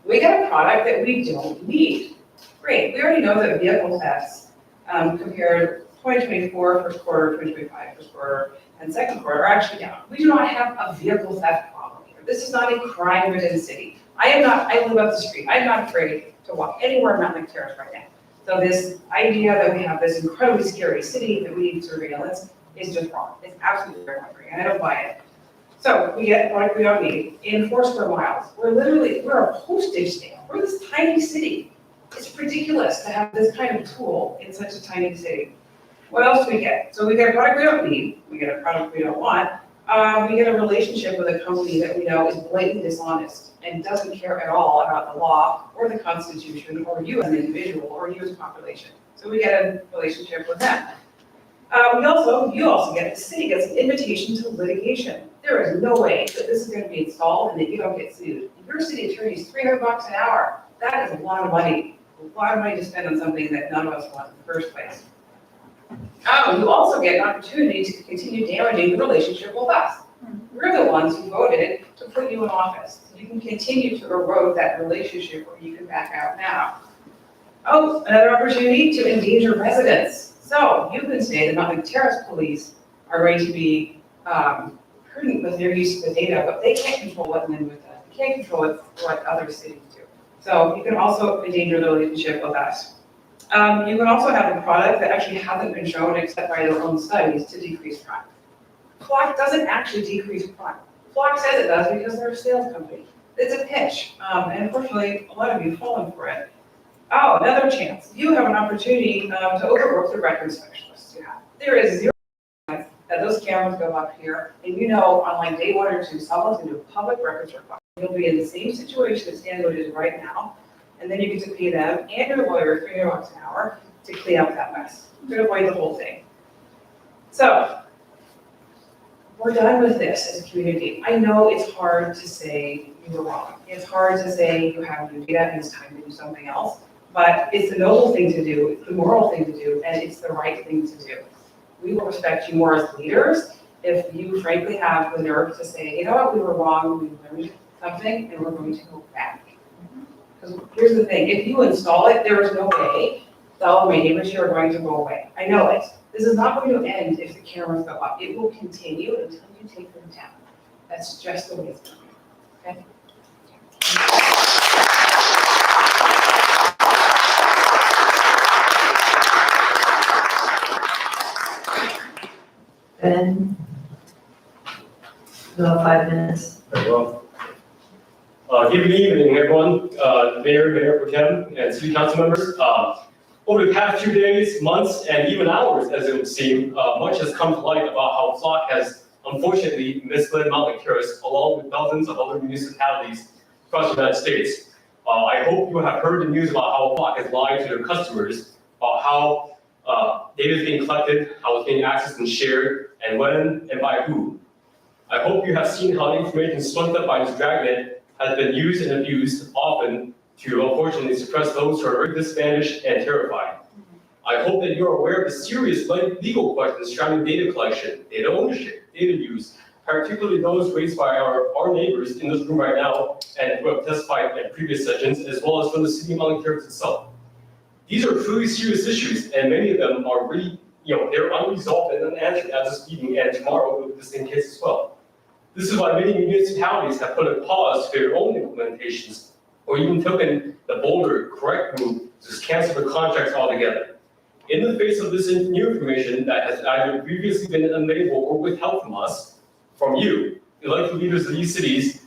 We got a product that we don't need. Great, we already know that vehicle thefts compared 2024 first quarter, 2025 first quarter, and second quarter are actually down. We do not have a vehicle theft problem here. This is not a crime-ridden city. I live up the street. I'm not afraid to walk anywhere in Mountlake Terrace right now. So this idea that we have this incredibly scary city that we need surveillance is just wrong. It's absolutely wrong, and I don't buy it. So we get what we don't need. In 4 square miles, we're a postage stamp. We're this tiny city. It's ridiculous to have this kind of tool in such a tiny city. What else do we get? So we get a product we don't need. We get a product we don't want. We get a relationship with a company that we know is blatantly dishonest and doesn't care at all about the law or the Constitution or you as an individual or you as a population. So we get a relationship with them. You also get, the city gets an invitation to litigation. There is no way that this is going to be installed and that you don't get sued. Your city attorney is $300 an hour. That is a lot of money to spend on something that none of us want in the first place. You also get an opportunity to continue damaging the relationship with us. We're the ones who voted to put you in office. You can continue to erode that relationship or you can back out now. Oh, another opportunity to endanger residents. So you can say the Mountlake Terrace police are going to be prudent with their use of the data, but they can't control what men with that. They can't control what other cities do. So you can also endanger the relationship with us. You can also have a product that actually hasn't been shown except by their own studies to decrease crime. Flock doesn't actually decrease crime. Flock says it does because they're a sales company. It's a pitch, and unfortunately, a lot of you have fallen for it. Oh, another chance. You have an opportunity to overwork the record specialists you have. There is zero chance that those cameras go up here, and you know on like day 1 or 2, someone's gonna do a public records request. You'll be in the same situation that Stanwood is right now, and then you get to pay them and your lawyer $300 an hour to clean up that mess, to avoid the whole thing. So, we're done with this as a community. I know it's hard to say you were wrong. It's hard to say you have new data and it's time to do something else, but it's the noble thing to do, it's the moral thing to do, and it's the right thing to do. We will respect you more as leaders if you frankly have the nerve to say, you know what, we were wrong, we learned something, and we're going to go back. Because here's the thing, if you install it, there is no way that all of my neighbors here are going to go away. I know it. This is not going to end if the cameras go up. It will continue until you take them down. That's just the way it's going, okay? Ben? You have 5 minutes. Very well. Good evening, everyone, Mayor Pro Tem, and City Council members. Over the past 2 days, months, and even hours, as it would seem, much has come to light about how Flock has unfortunately misled Mountlake Terrace, along with dozens of other municipalities across the United States. I hope you have heard the news about how Flock has lied to their customers, about how data is being collected, how it's being accessed and shared, and when and by who. I hope you have seen how the information swept up by this dragnet has been used and abused, often to unfortunately suppress those who are disadvantaged and terrified. I hope that you are aware of the serious legal questions surrounding data collection, data ownership, data use, particularly those raised by our neighbors in this room right now and who have testified in previous sessions, as well as from the city of Mountlake Terrace itself. These are truly serious issues, and many of them are really, they're unresolved and unanswered as this evening and tomorrow will be the same case as well. This is why many municipalities have put a pause to their own implementations, or even taken the bolder, correct move to just cancel the contracts altogether. In the face of this new information that has either previously been unavailable or withheld from us, from you, the elected leaders of these cities,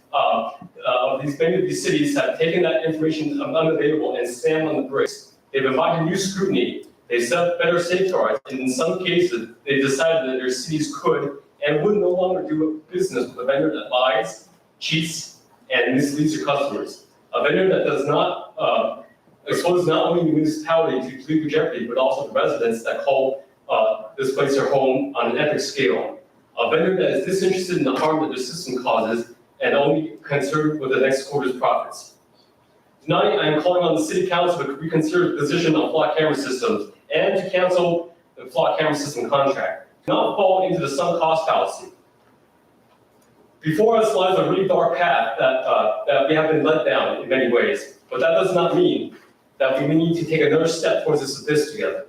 many of these cities have taken that information unavailable and slammed on the brakes. They've invited new scrutiny. They've set up better safeguards. And in some cases, they decided that their cities could and would no longer do business with a vendor that lies, cheats, and misleads their customers. A vendor that does not expose not only the municipality to legal jeopardy, but also the residents that call this place their home on an epic scale. A vendor that is disinterested in the harm that their system causes and only concerned with the next quarter's profits. Tonight, I am calling on the City Council to reconsider the position on Flock camera systems and to cancel the Flock camera system contract. Do not fall into the sunk cost fallacy. Before us lies a really dark path that we have been led down in many ways, but that does not mean that we need to take another step towards this together.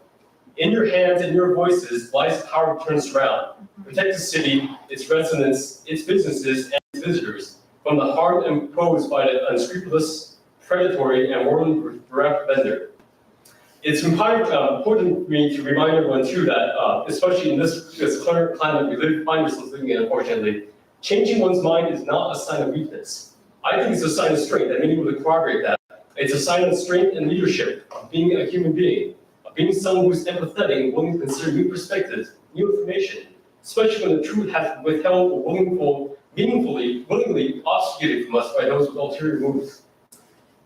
In your hands and your voices lies the power to turn this around. Protect the city, its residents, its businesses, and its visitors from the harm imposed by the unscrupulous, predatory, and morally bereft vendor. It's important for me to remind everyone too that, especially in this current climate we find ourselves living in, unfortunately, changing one's mind is not a sign of weakness. I think it's a sign of strength, and many would corroborate that. It's a sign of strength and leadership, of being a human being, of being someone who's empathetic and willing to consider new perspectives, new information, especially when the truth has been withheld or willingly obfuscated from us by those with ulterior motives.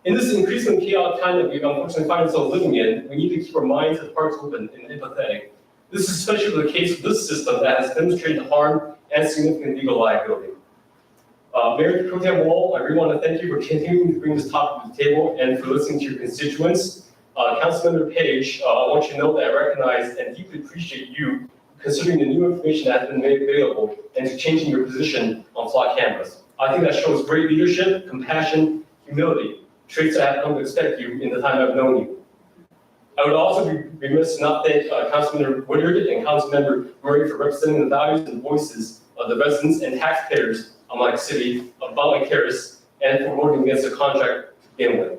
In this increasingly chaotic time that we unfortunately find ourselves living in, we need to keep our minds and hearts open and empathetic. This is especially the case with this system that has demonstrated harm and significant legal liability. Mayor Pro Tem Wall, I really want to thank you for continuing to bring this topic to the table and for listening to your constituents. Councilmember Page, I want you to know that I recognize and deeply appreciate you considering the new information that has been made available and to changing your position on flock cameras. I think that shows great leadership, compassion, humility, traits that I've come to expect you in the time I've known you. I would also be remiss to not thank Councilmember Woodard and Councilmember Murray for representing the values and voices of the residents and taxpayers of my city of Mountlake Terrace and for voting against the contract to begin with.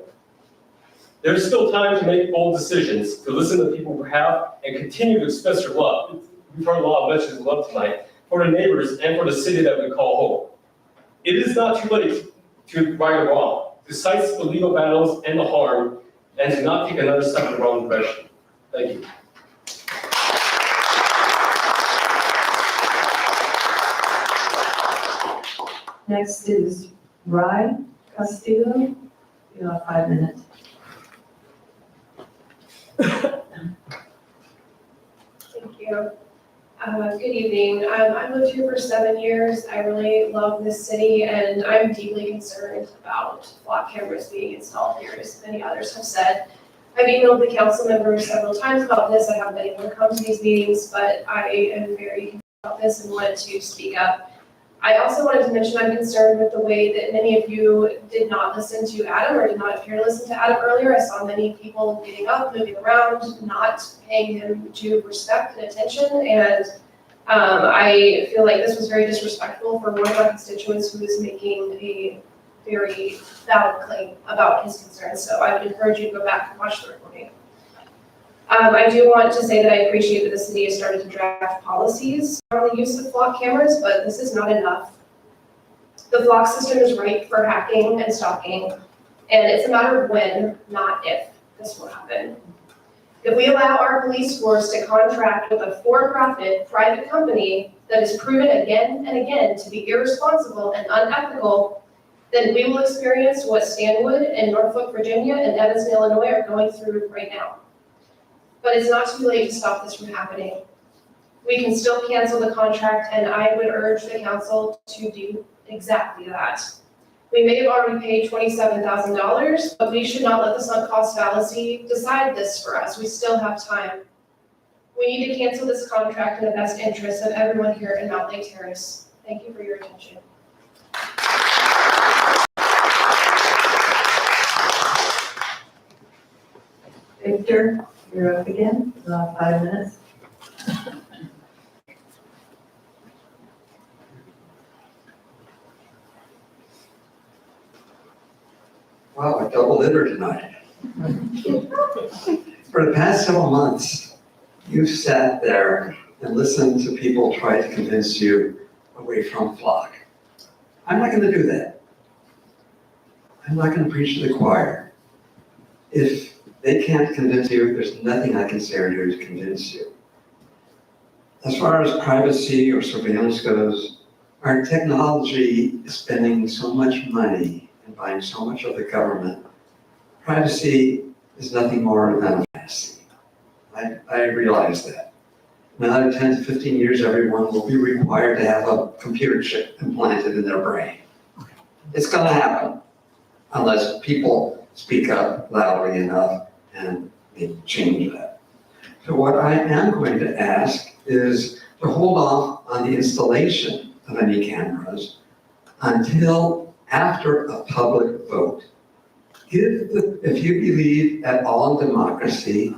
There's still time to make bold decisions, to listen to people who have and continue to express your love. We've heard a lot of messages of love tonight for the neighbors and for the city that we call home. It is not too late to right or wrong, to cite the legal battles and the harm, and to not take another step in the wrong direction. Thank you. Next is Rye Castillo. You have 5 minutes. Thank you. Good evening. I've lived here for 7 years. I really love this city and I'm deeply concerned about flock cameras being installed here, as many others have said. I've emailed the council members several times about this. I haven't been able to come to these meetings, but I am very concerned about this and wanted to speak up. I also wanted to mention I'm concerned with the way that many of you did not listen to Adam or did not appear to listen to Adam earlier. I saw many people getting up, moving around, not paying him due respect and attention. And I feel like this was very disrespectful for one of our constituents who is making a very valid claim about his concerns. So I would encourage you to go back and watch the recording. I do want to say that I appreciate that the city has started to draft policies on the use of flock cameras, but this is not enough. The flock system is ripe for hacking and stalking, and it's a matter of when, not if, this will happen. If we allow our police force to contract with a for-profit private company that is proven again and again to be irresponsible and unethical, then we will experience what Stanwood and Norfolk, Virginia and Evanston, Illinois are going through right now. But it's not too late to stop this from happening. We can still cancel the contract, and I would urge the council to do exactly that. We may have already paid $27,000, but we should not let the sunk cost fallacy decide this for us. We still have time. We need to cancel this contract in the best interest of everyone here in Mountlake Terrace. Thank you for your attention. Victor, you're up again. You have 5 minutes. Wow, a double hitter tonight. For the past several months, you've sat there and listened to people try to convince you away from flock. I'm not going to do that. I'm not going to preach to the choir. If they can't convince you, there's nothing I can say or do to convince you. As far as privacy or surveillance goes, our technology is spending so much money and buying so much of the government. Privacy is nothing more than a fantasy. I realize that. In another 10 to 15 years, everyone will be required to have a computer chip implanted in their brain. It's going to happen unless people speak up loudly enough and they change that. So what I am going to ask is to hold off on the installation of any cameras until after a public vote. If you believe at all in democracy,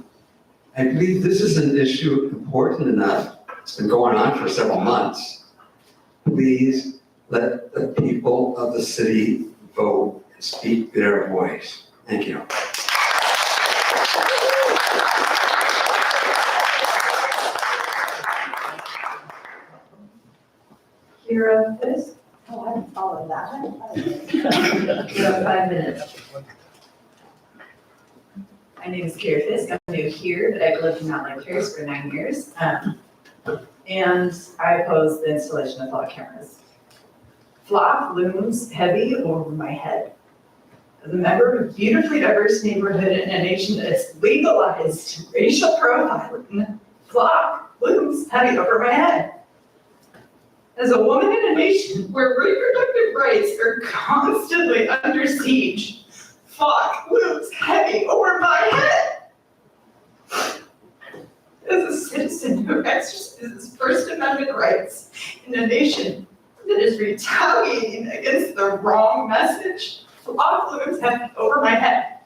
I believe this is an issue important enough. It's been going on for several months. Please let the people of the city vote and speak their voice. Thank you. Kira, this? Oh, I didn't follow that. You have 5 minutes. My name is Kira Fisk. I'm new here, but I've lived in Mountlake Terrace for 9 years. And I oppose the installation of flock cameras. Flock looms heavy over my head. As a member of a beautifully diverse neighborhood in a nation that has legalized racial profiling, flock looms heavy over my head. As a woman in a nation where reproductive rights are constantly under siege, flock looms heavy over my head. as a citizen who exercises First Amendment rights in a nation that is retaliating against the wrong message, flock looms hanging over my head.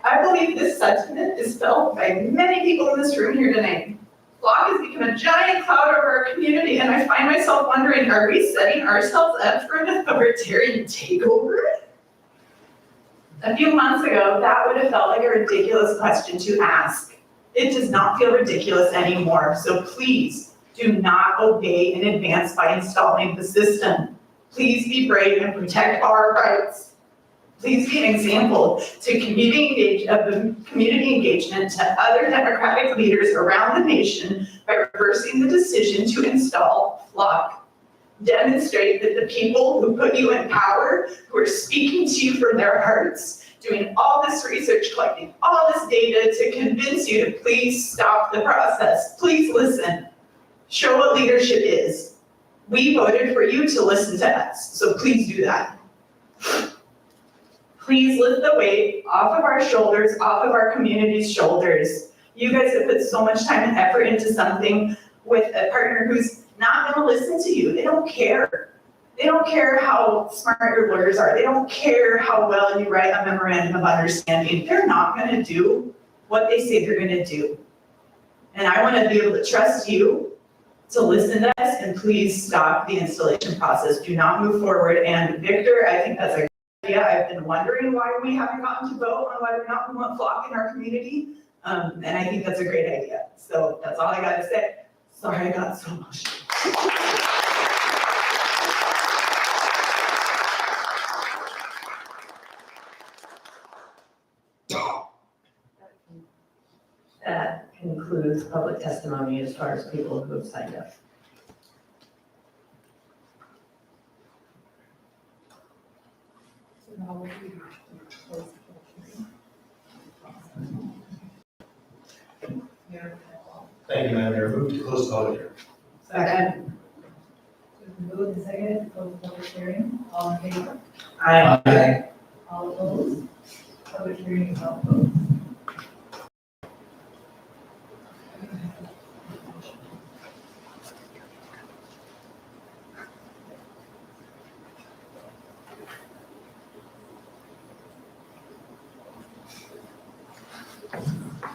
I believe this sentiment is felt by many people in this room here tonight. Flock has become a giant cloud over our community, and I find myself wondering, are we setting ourselves up for an authoritarian takeover? A few months ago, that would have felt like a ridiculous question to ask. It does not feel ridiculous anymore, so please do not obey in advance by installing the system. Please be brave and protect our rights. Please be an example to community engagement to other democratic leaders around the nation by reversing the decision to install Flock. Demonstrate that the people who put you in power, who are speaking to you from their hearts, doing all this research, collecting all this data to convince you to please stop the process. Please listen. Show what leadership is. We voted for you to listen to us, so please do that. Please lift the weight off of our shoulders, off of our community's shoulders. You guys have put so much time and effort into something with a partner who's not gonna listen to you. They don't care. They don't care how smart your lawyers are. They don't care how well you write a memorandum of understanding. They're not gonna do what they say they're gonna do. And I wanna be able to trust you to listen to us and please stop the installation process. Do not move forward. And Victor, I think that's a good idea. I've been wondering why we haven't gotten to vote on whether or not we want Flock in our community. And I think that's a great idea. So that's all I gotta say. Sorry, I got so emotional. That concludes public testimony as far as people who have signed up. Thank you, Madam Mayor. Move to close the public hearing. Second. Moved and seconded to close the public hearing. All in favor? Aye. All opposed? Public hearing is now closed.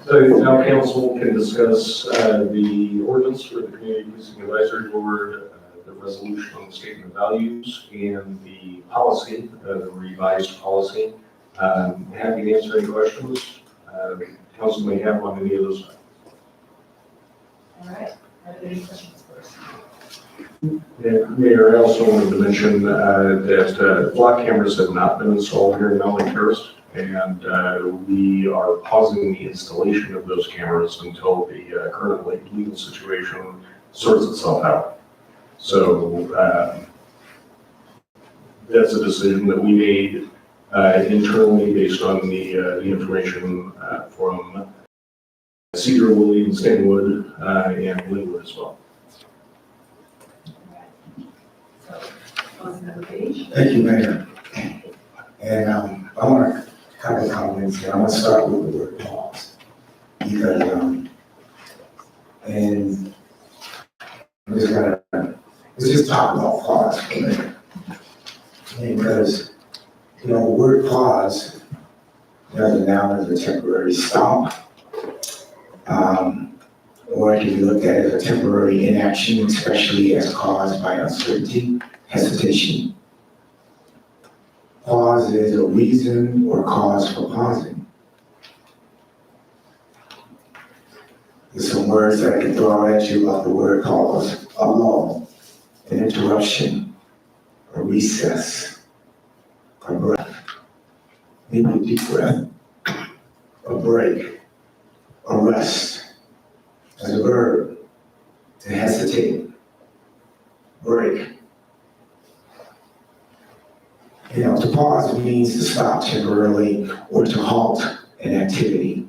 So now council can discuss the ordinance for the Community Policing Advisory Board, the resolution on the statement of values, and the policy, the revised policy. Happy to answer any questions. Council may have on any of those. All right. Are there any questions first? Yeah, Mayor, I also wanted to mention that block cameras have not been installed here in Mountlake Terrace, and we are pausing the installation of those cameras until the current legal situation sorts itself out. So that's a decision that we made internally based on the information from Cedar, Williams, Stanwood, and Linwood as well. Thank you, Mayor. And I want to have a comment here. I want to start with the word pause. Because, and let's just talk about pause for a minute. Because, the word pause, there's a noun as a temporary stop. Or it can be looked at as a temporary inaction, especially as caused by uncertainty, hesitation. Pause is a reason or cause for pausing. There's some words that I can throw at you about the word pause: a lull, an interruption, a recess, a breath, maybe a deep breath, a break, a rest. As a verb, to hesitate, break. To pause means to stop temporarily or to halt an activity.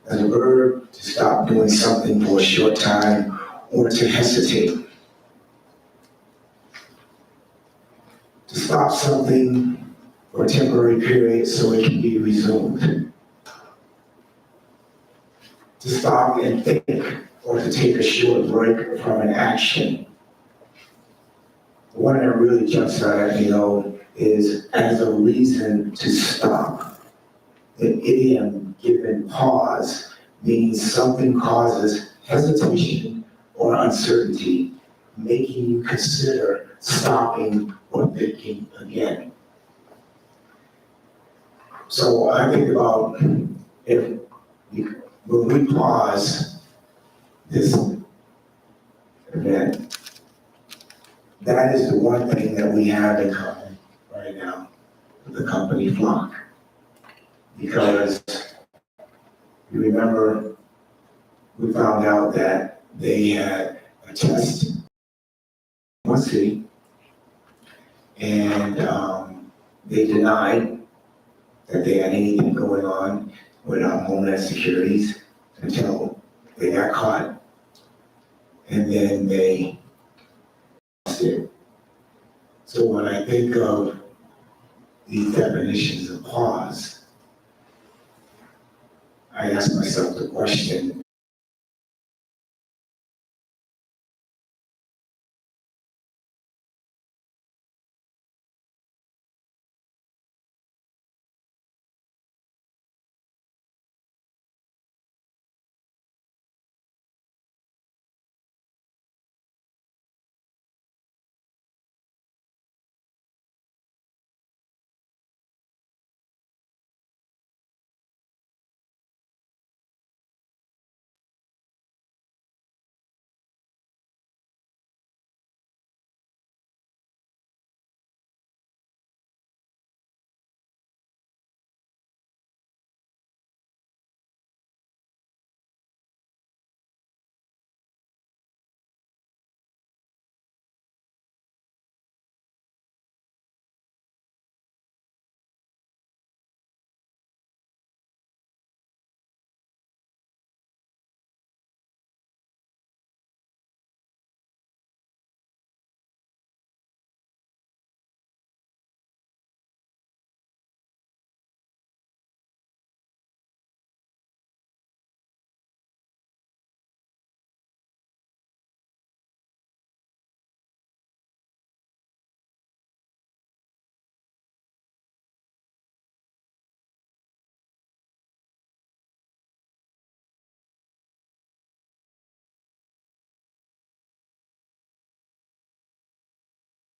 As a verb, to stop doing something for a short time or to hesitate. To stop something for a temporary period so it can be resumed. to stop and think or to take a short break from an action. The one that really jumps out at me though is as a reason to stop. The idiom given pause means something causes hesitation or uncertainty, making you consider stopping or thinking again. So I think about when we pause this event, that is the one thing that we have in common right now with the company Flock. Because you remember, we found out that they had a test in one city, and they denied that they had anything going on with Homeland Securities until they got caught, and then they lost it. So when I think of these definitions of pause, I ask myself the question,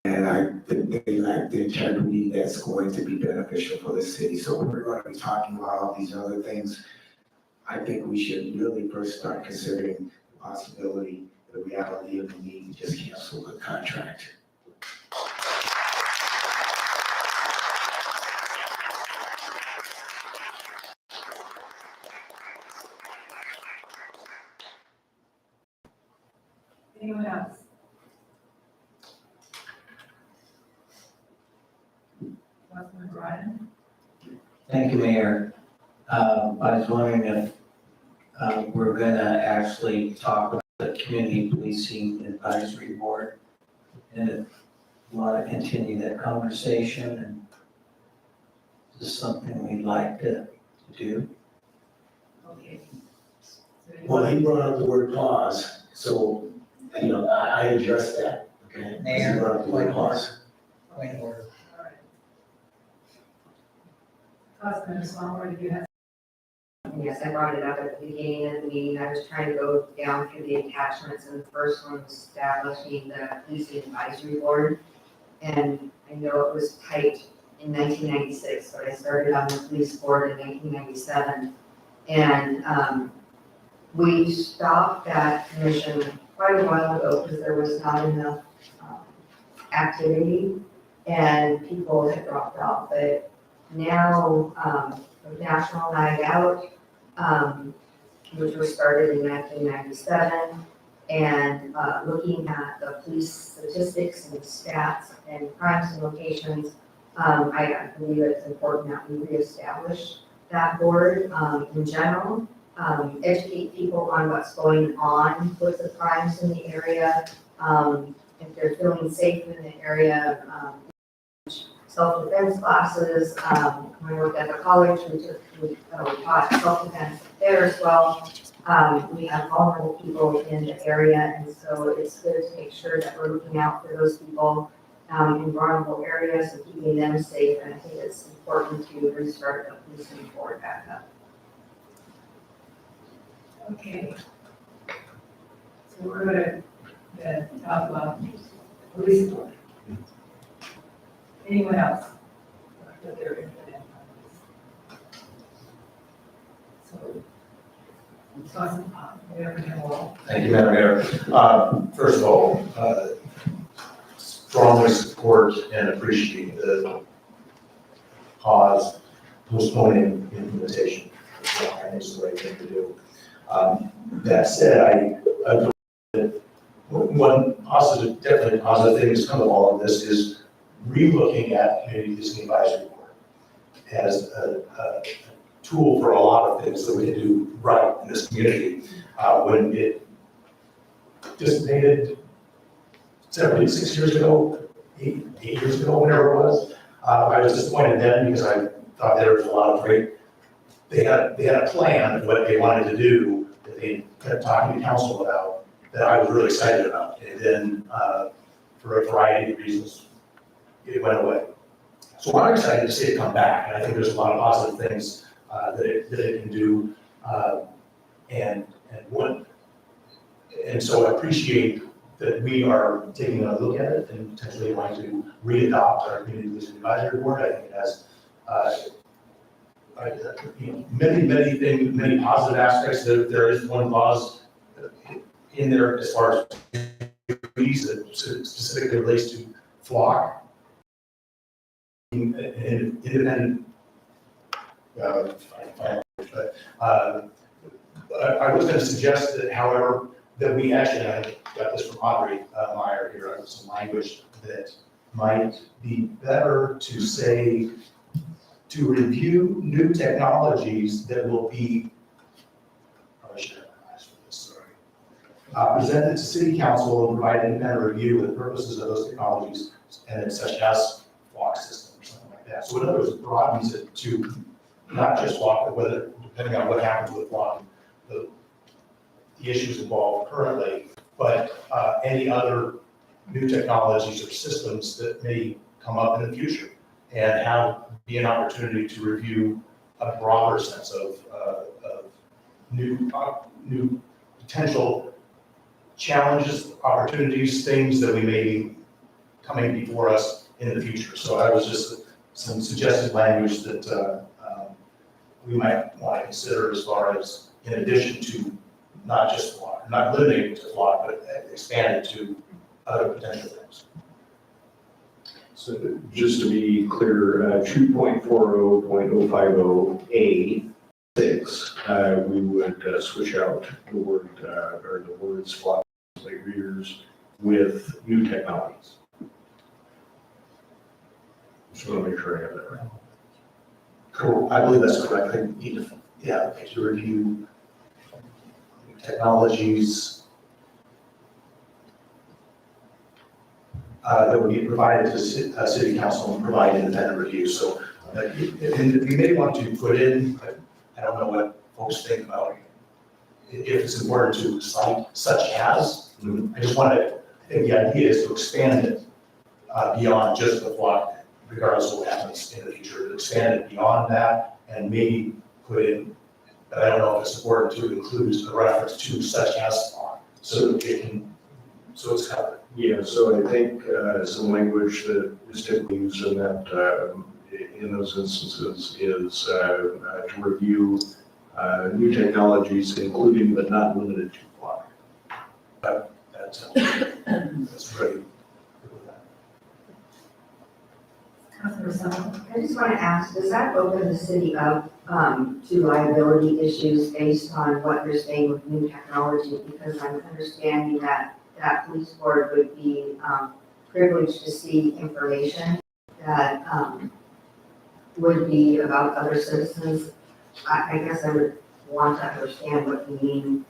and I think they lack the integrity that's going to be beneficial for the city. So when we're going to be talking about all these other things, I think we should really first start considering the possibility, the reality of the need to just cancel the contract. Anyone else? Councilman Ryan? Thank you, Mayor. I was wondering if we're gonna actually talk about the Community Policing Advisory Board, and if you want to continue that conversation, and is this something we'd like to do? Okay. Well, he brought up the word pause, so, I addressed that, okay? He brought up the word pause. Point of order. Councilman Swanberg, do you have? Yes, I brought it up at the beginning of the meeting. I was trying to go down through the attachments, and the first one was establishing the Policing Advisory Board. And I know it was typed in 1996, but I started on the police board in 1997. And we stopped that commission quite a while ago because there was not enough activity and people had dropped off. But now, National Night Out, which was started in 1997, and looking at the police statistics and stats and crimes and locations, I believe it's important that we reestablish that board in general, educate people on what's going on with the crimes in the area, if they're feeling safe in the area, self-defense classes. When I worked at the college, we taught self-defense there as well. We have vulnerable people in the area, and so it's good to make sure that we're looking out for those people in vulnerable areas and keeping them safe. And I think it's important to restart the policing forward back up. Okay. So we're gonna talk about police board. Anyone else? That they're interested in. So, Thank you, Madam Mayor. First of all, strongly support and appreciate the pause, postponing implementation. I think it's the right thing to do. That said, I believe that one positive, definitely positive thing that's come of all of this is relooking at Community Policing Advisory Board as a tool for a lot of things that we can do right in this community. When it dissipated 6 years ago, eight years ago, whenever it was, I was disappointed then because I thought there was a lot of great, they had a plan of what they wanted to do that they kept talking to council about that I was really excited about. And then for a variety of reasons, it went away. So I'm excited to see it come back, and I think there's a lot of positive things that it can do, and so I appreciate that we are taking a look at it and potentially going to re-adopt our Community Policing Advisory Board. I think it has many things, many positive aspects. There is one clause in there as far as duties that specifically relates to flock. Independent, but I was going to suggest that, however, that we actually, I got this from Audrey Meyer here, some language that might be better to say, to review new technologies that will be, I should have asked for this, sorry, presented to City Council and provide independent review of the purposes of those technologies, and such as flock system or something like that. So in other words, it broadens it to not just flock, but whether, depending on what happens with flock, the issues involved currently, but any other new technologies or systems that may come up in the future, and have be an opportunity to review a broader sense of new potential challenges, opportunities, things that we may be coming before us in the future. So I was just some suggested language that we might want to consider as far as, in addition to not just flock, not limiting to flock, but expand it to other potential things. So just to be clear, 2.40.050A6, we would switch out the word, or the words flock like readers with new technologies. Just want to make sure I have that right. Cool, I believe that's correct. I need to, yeah, to review technologies that would be provided to City Council and provide independent review. So and we may want to put in, I don't know what folks think about it, if it's important to cite such as. I just want to, I think the idea is to expand it beyond just the flock, regardless of what happens in the future, to expand it beyond that and maybe put in, but I don't know if it's important to include a reference to such as flock, so it can, so it's covered. Yeah, so I think some language that is typically used in that, in those instances is to review new technologies, including but not limited to flock. That's great. Councilor Summer, I just want to ask, does that open the city up to liability issues based on what you're saying with new technology? Because I'm understanding that that police board would be privileged to see information that would be about other citizens. I guess I would want to understand what you mean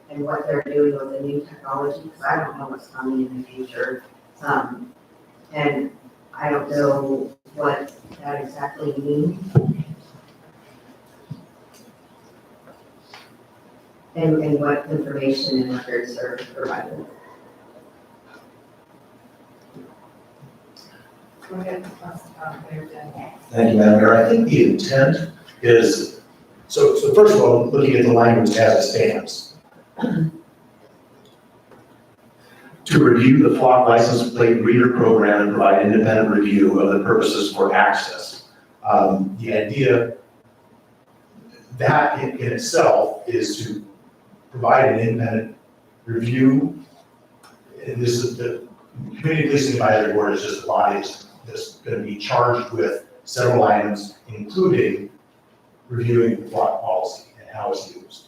and what they're doing with the new technology, because I don't know what's coming in the future. And I don't know what that exactly means. and what information and records are provided. Thank you, Madam Mayor. I think the intent is, so first of all, looking at the language as it stands. To review the flock license plate reader program and provide independent review of the purposes for access. The idea that in itself is to provide an independent review. And this is the Community Policing Advisory Board is just a body that's going to be charged with several items, including reviewing the flock policy and how it's used,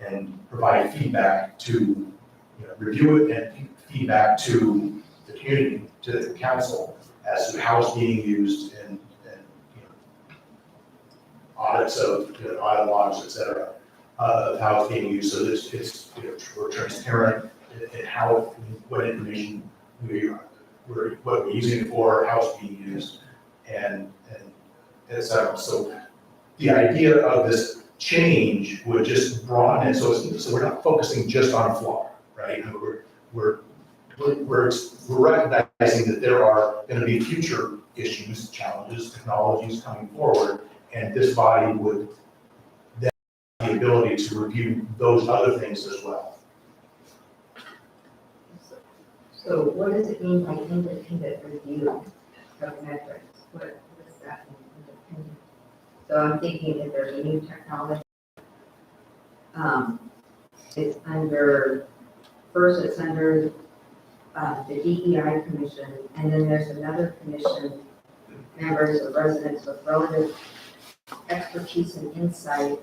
and provide feedback to, review it and feedback to the community, to the council, as to how it's being used and audits of, audit logs, et cetera, of how it's being used. So that it's we're transparent in how, what information what we're using it for, how it's being used, and et cetera. So the idea of this change would just broaden it, so we're not focusing just on flock, right? We're recognizing that there are going to be future issues, challenges, technologies coming forward, and this body would then have the ability to review those other things as well. So what does it mean by independent review of metrics? What does that mean, independent? So I'm thinking if there's a new technology, it's under, first it's under the DEI commission, and then there's another commission, members of residents with relative expertise and insight.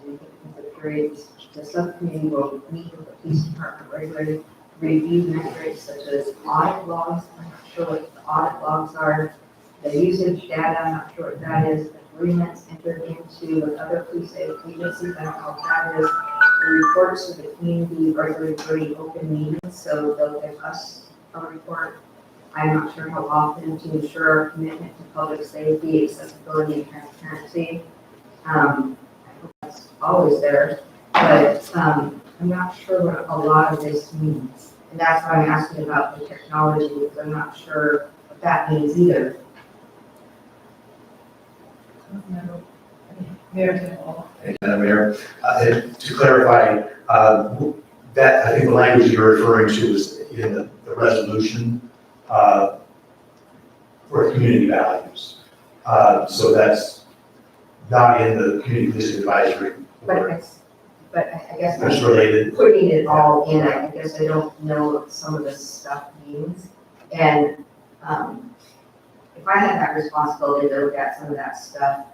And the periods, the subcommittee will meet with the police department regularly, review metrics such as audit logs. I'm not sure what the audit logs are. The usage data, I'm not sure what that is. Agreements entered into with other police agencies, I don't know what that is. The reports to the community, regularly open meetings, so they'll give us a report. I'm not sure how often, to ensure our commitment to public safety, accessibility, and transparency. I hope that's always there, but I'm not sure what a lot of this means. And that's why I'm asking about the technology, because I'm not sure what that means either. Thank you, Madam Mayor. To clarify, that I think the language you're referring to is in the resolution for community values. So that's not in the Community Policing Advisory Board. But I guess It's related. Putting it all in, I guess I don't know what some of this stuff means. And if I had that responsibility to look at some of that stuff,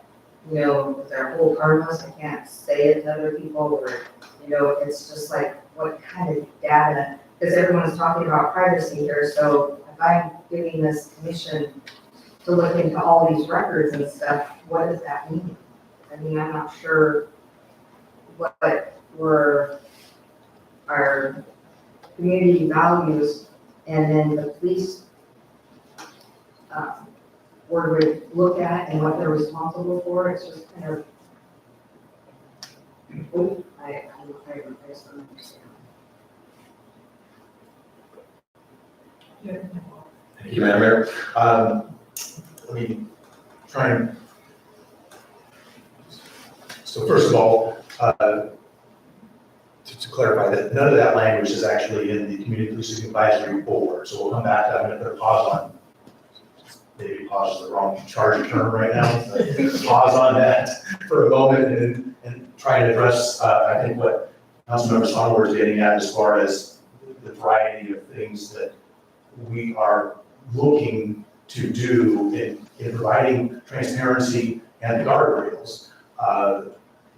with their whole harmless, I can't say it to other people, or, it's just like, what kind of data, because everyone is talking about privacy here, so if I'm giving this commission to look into all these records and stuff, what does that mean? I mean, I'm not sure what were our community values, and then the police were to look at and what they're responsible for. It's just kind of, I just don't understand. Thank you, Madam Mayor. Let me try and, so first of all, to clarify that none of that language is actually in the Community Policing Advisory Board. So we'll come back to, I'm going to put a pause on, maybe pause is the wrong charge term right now. Pause on that for a moment and try and address, I think, what Councilmember Sonneborn is getting at as far as the variety of things that we are looking to do in providing transparency and guardrails.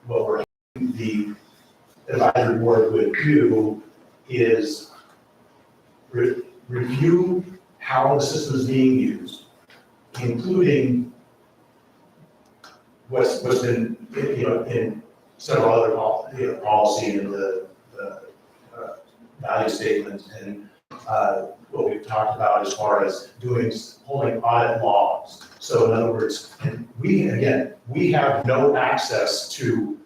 What we're the advisory board would do is review how the system is being used, including what's been, in several other policy in the value statement, and what we've talked about as far as holding audit logs. So in other words, and we have no access to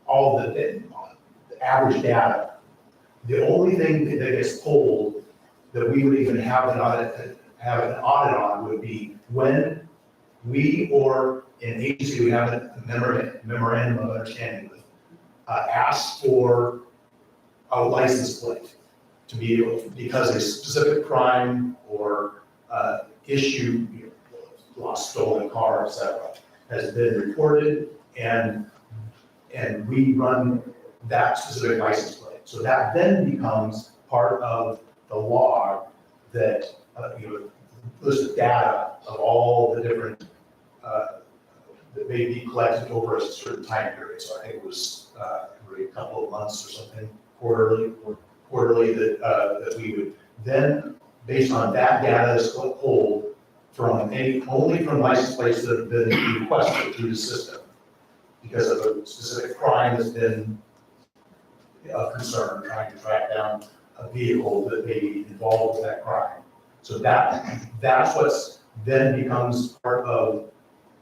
all the average data. The only thing that gets pulled that we would even have an audit on would be when we or an agency we have a memorandum of understanding with, asks for a license plate to be able, because a specific crime or issue, lost, stolen car, etc., has been reported, and we run that specific license plate. So that then becomes part of the log that lists the data of all the different that may be collected over a certain time period. So I think it was every couple of months or something, quarterly that we would then, based on that data that's pulled from only from license plates that have been requested through the system because of a specific crime that's been of concern, trying to track down a vehicle that may be involved with that crime. So that's what's then becomes part of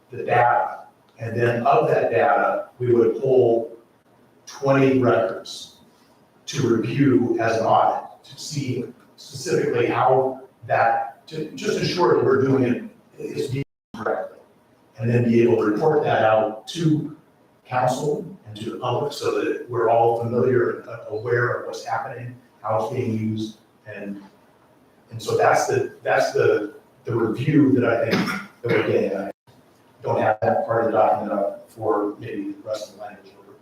the data. And then of that data, we would pull 20 records to review as an audit to see specifically how that, to just ensure that we're doing it is being correctly. And then be able to report that out to council and to the public so that we're all familiar and aware of what's happening, how it's being used. And so that's the review that I think that we're getting. I don't have that part of the document up for maybe the rest of the language we're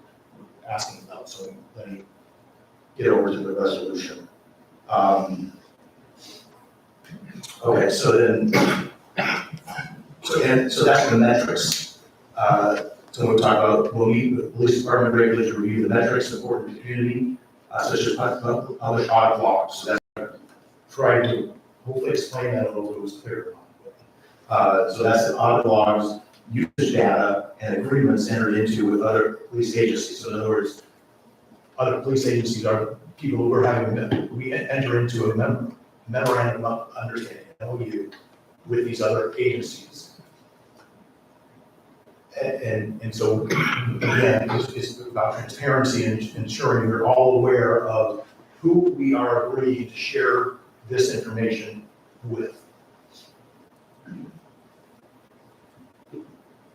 asking about. So let me get over to the resolution. Okay, so that's the metrics. So when we talk about, the police department regularly review the metrics important to the community, such as publish audit logs. So that's trying to hopefully explain that a little bit was clear. So that's the audit logs, usage data, and agreements entered into with other police agencies. So in other words, other police agencies are people who we enter into a memorandum of understanding, MOU, with these other agencies. And so again, it's about transparency and ensuring we're all aware of who we are agreeing to share this information with.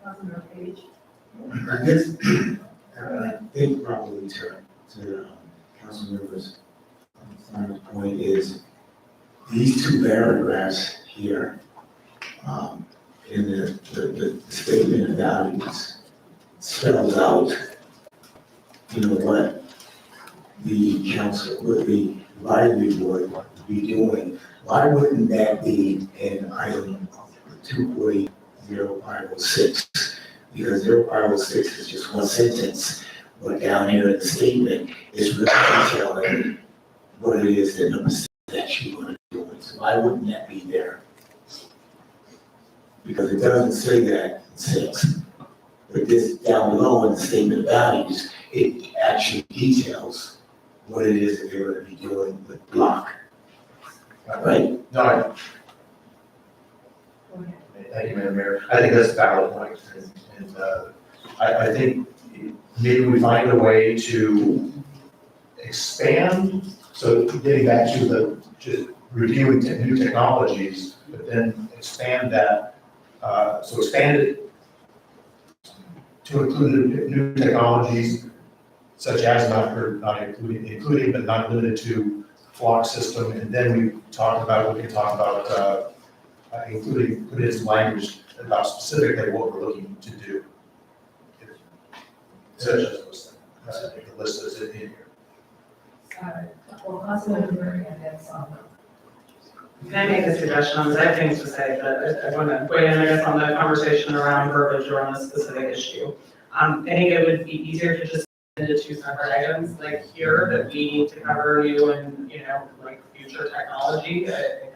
I guess, I think probably to council members' final point is these two paragraphs here in the statement of values spells out, what the council, what the advisory board would be doing. Why wouldn't that be in item 2.0506? Because 0506 is just one sentence, but down here in the statement is really detailing what it is that number 6 that you want to do. So why wouldn't that be there? Because it doesn't say that in 6. But this down below in the statement of values, it actually details what it is that they're going to be doing with block. Right? No, thank you, Madam Mayor. I think that's a valid point. And I think maybe we find a way to expand, so getting back to just reviewing new technologies, but then expand that, so expand it to include new technologies such as not including but not limited to flock system. And then we can talk about including, put in some language about specifically what we're looking to do. Such as those things. I think the list is in here. Well, Councilmember Hernandez on Can I make a suggestion on this? I have things to say, but I want to weigh in, I guess, on the conversation around verbiage around this specific issue. I think it would be easier to just send it to 2 separate items, like here, that we need to cover new and, like future technology. I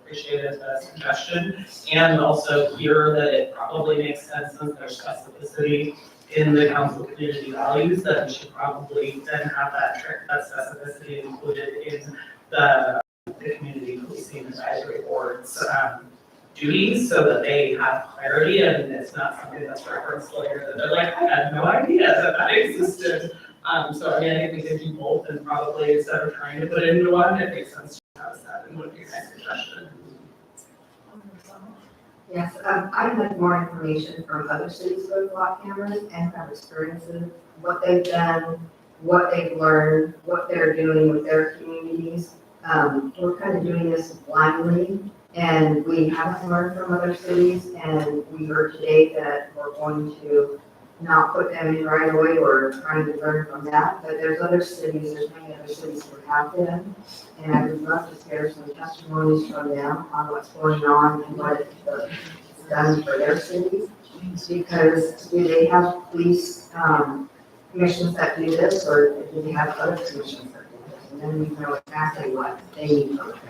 appreciate it as a suggestion. And also here that it probably makes sense since there's specificity in the council community values that we should probably then have that specificity included in the community policing advisory board's duties so that they have clarity and it's not something that's referenced later that they're like, I had no idea that existed. So I mean, I think we could do both and probably instead of trying to put it into one, it makes sense to have seven would be my suggestion. Yes, I'd like more information from other cities with block cameras and have experiences, what they've done, what they've learned, what they're doing with their communities. We're kind of doing this blindly, and we haven't learned from other cities, and we heard today that we're going to not put them in right away, or trying to learn from that, but there's other cities, there's many other cities who have them, and I would love to hear some testimonies from them on what's going on and what it's done for their cities, because do they have police, commissions that do this, or do they have other commissions that do this? And then we know exactly what they need to look at.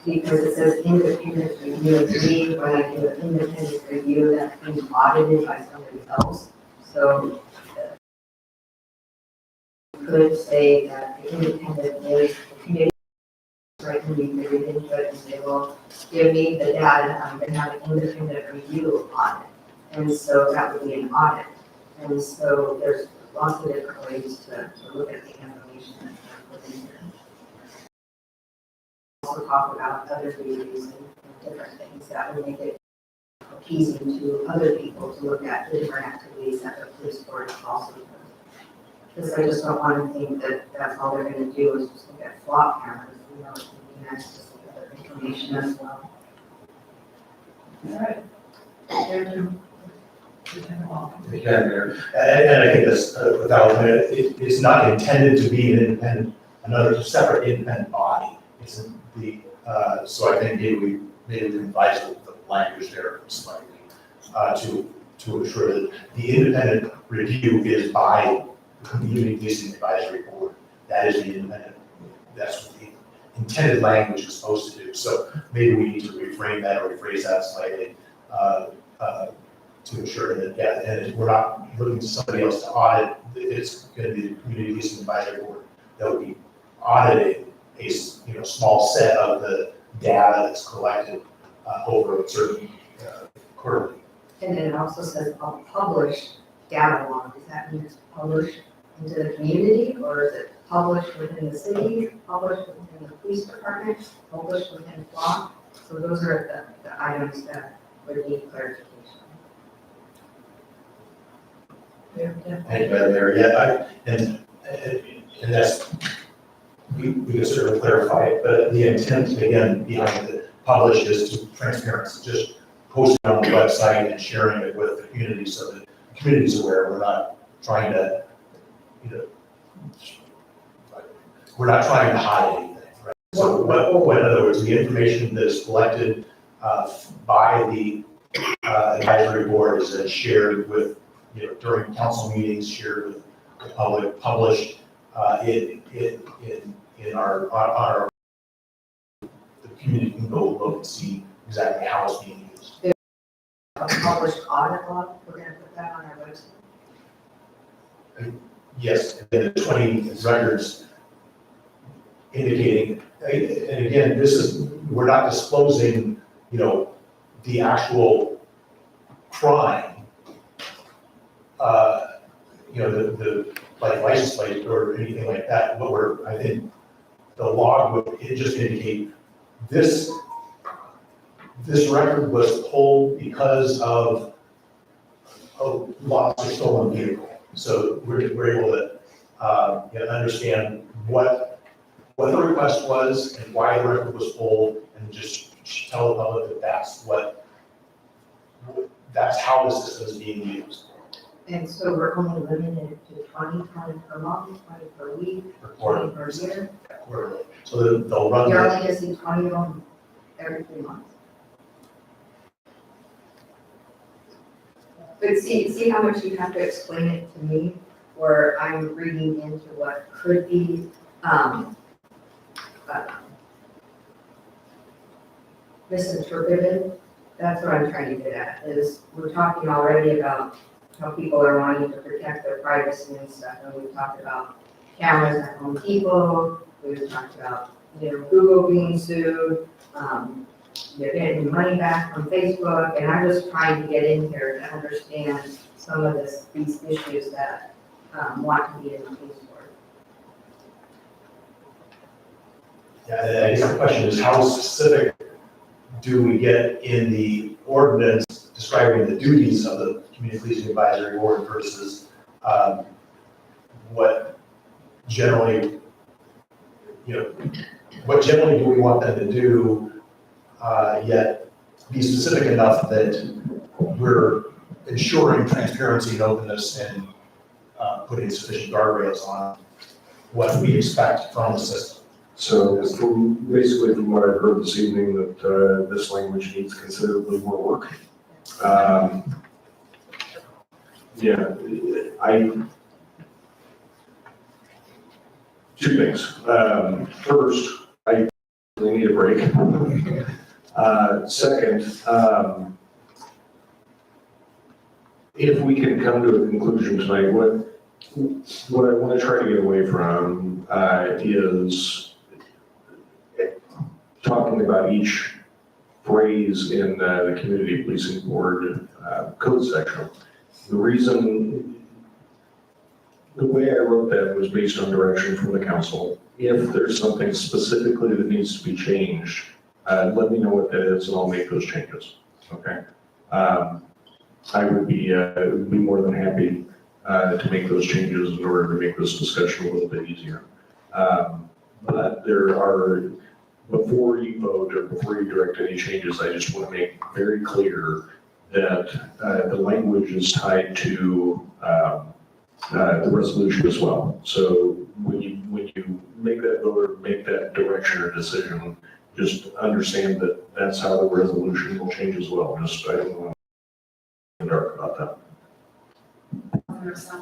Because it says independent review, to me, when I do an independent review, that's being audited by somebody else. So you could say that the independent is the committee, right, can be very input and say, well, give me the data, I'm gonna have an independent review on it. And so that would be an audit. And so there's lots of different ways to look at the information that's put in here. Also talk about other communities and different things that would make it appeasing to other people to look at the different activities that the police board also does. Because I just don't want to think that that's all they're going to do is just look at flock cameras. You know, it would be nice to see other information as well. All right. Yeah, Mayor. And I think this, it's not intended to be an independent, another separate independent body. It's the, so I think maybe we can revise the language there slightly to ensure that the independent review is by the Community Policing Advisory Board. That is the independent, that's what the intended language is supposed to do. So maybe we need to reframe that or rephrase that slightly to ensure that, yeah, and we're not looking to somebody else to audit. It's going to be the Community Policing Advisory Board that will be auditing a small set of the data that's collected over a certain quarterly. And then it also says published data log. Does that mean it's published into the community, or is it published within the city, published within the police department, published within flock? So those are the items that would need clarification. Thank you, Madam Mayor. Yeah, and that's, we can certainly clarify it, but the intent, again, behind the publish is to transparency, just posting it on the website and sharing it with the community so that the community is aware. We're not trying to, we're not trying to hide anything, right? So, in other words, the information that is collected by the advisory board is then shared with, during council meetings, shared with the public, published in our the community can go look and see exactly how it's being used. A published audit log, we're going to put that on our website. Yes, and then the 20 records indicating, and again, we're not disclosing, the actual crime, the like license plate or anything like that, but I think the log would just indicate this record was pulled because of a lost or stolen vehicle. So we're able to understand what the request was and why the record was pulled, and just tell the public that that's how the system is being used. And so we're only limited to 20 per month, 20 per week, 20 per year. Quarterly. So they'll run. You're only going to see 20 of them every 3 months. But see how much you have to explain it to me, where I'm reading into what could be misinterpreted. That's what I'm trying to get at, is we're talking already about how people are wanting to protect their privacy and stuff, and we've talked about cameras at Home Depot, we've talked about, Google being sued, they're getting money back from Facebook, and I'm just trying to get in here to understand some of these issues that want to be in the police board. Yeah, I guess the question is, how specific do we get in the ordinance describing the duties of the Community Policing Advisory Board versus what generally, what generally do we want them to do, yet be specific enough that we're ensuring transparency and openness and putting sufficient guardrails on what we expect from the system. So basically from what I've heard this evening, that this language needs considerably more work. Two things. First, I really need a break. Second, if we can come to a conclusion tonight, what I want to try to get away from is talking about each phrase in the Community Policing Board code section. The way I wrote that was based on direction from the council. If there's something specifically that needs to be changed, let me know what that is and I'll make those changes, okay? I would be more than happy to make those changes in order to make this discussion a little bit easier. But there are, before you vote or before you direct any changes, I just want to make very clear that the language is tied to the resolution as well. So when you make that vote or make that direction or decision, just understand that that's how the resolution will change as well. Just, I don't want to be dark about that.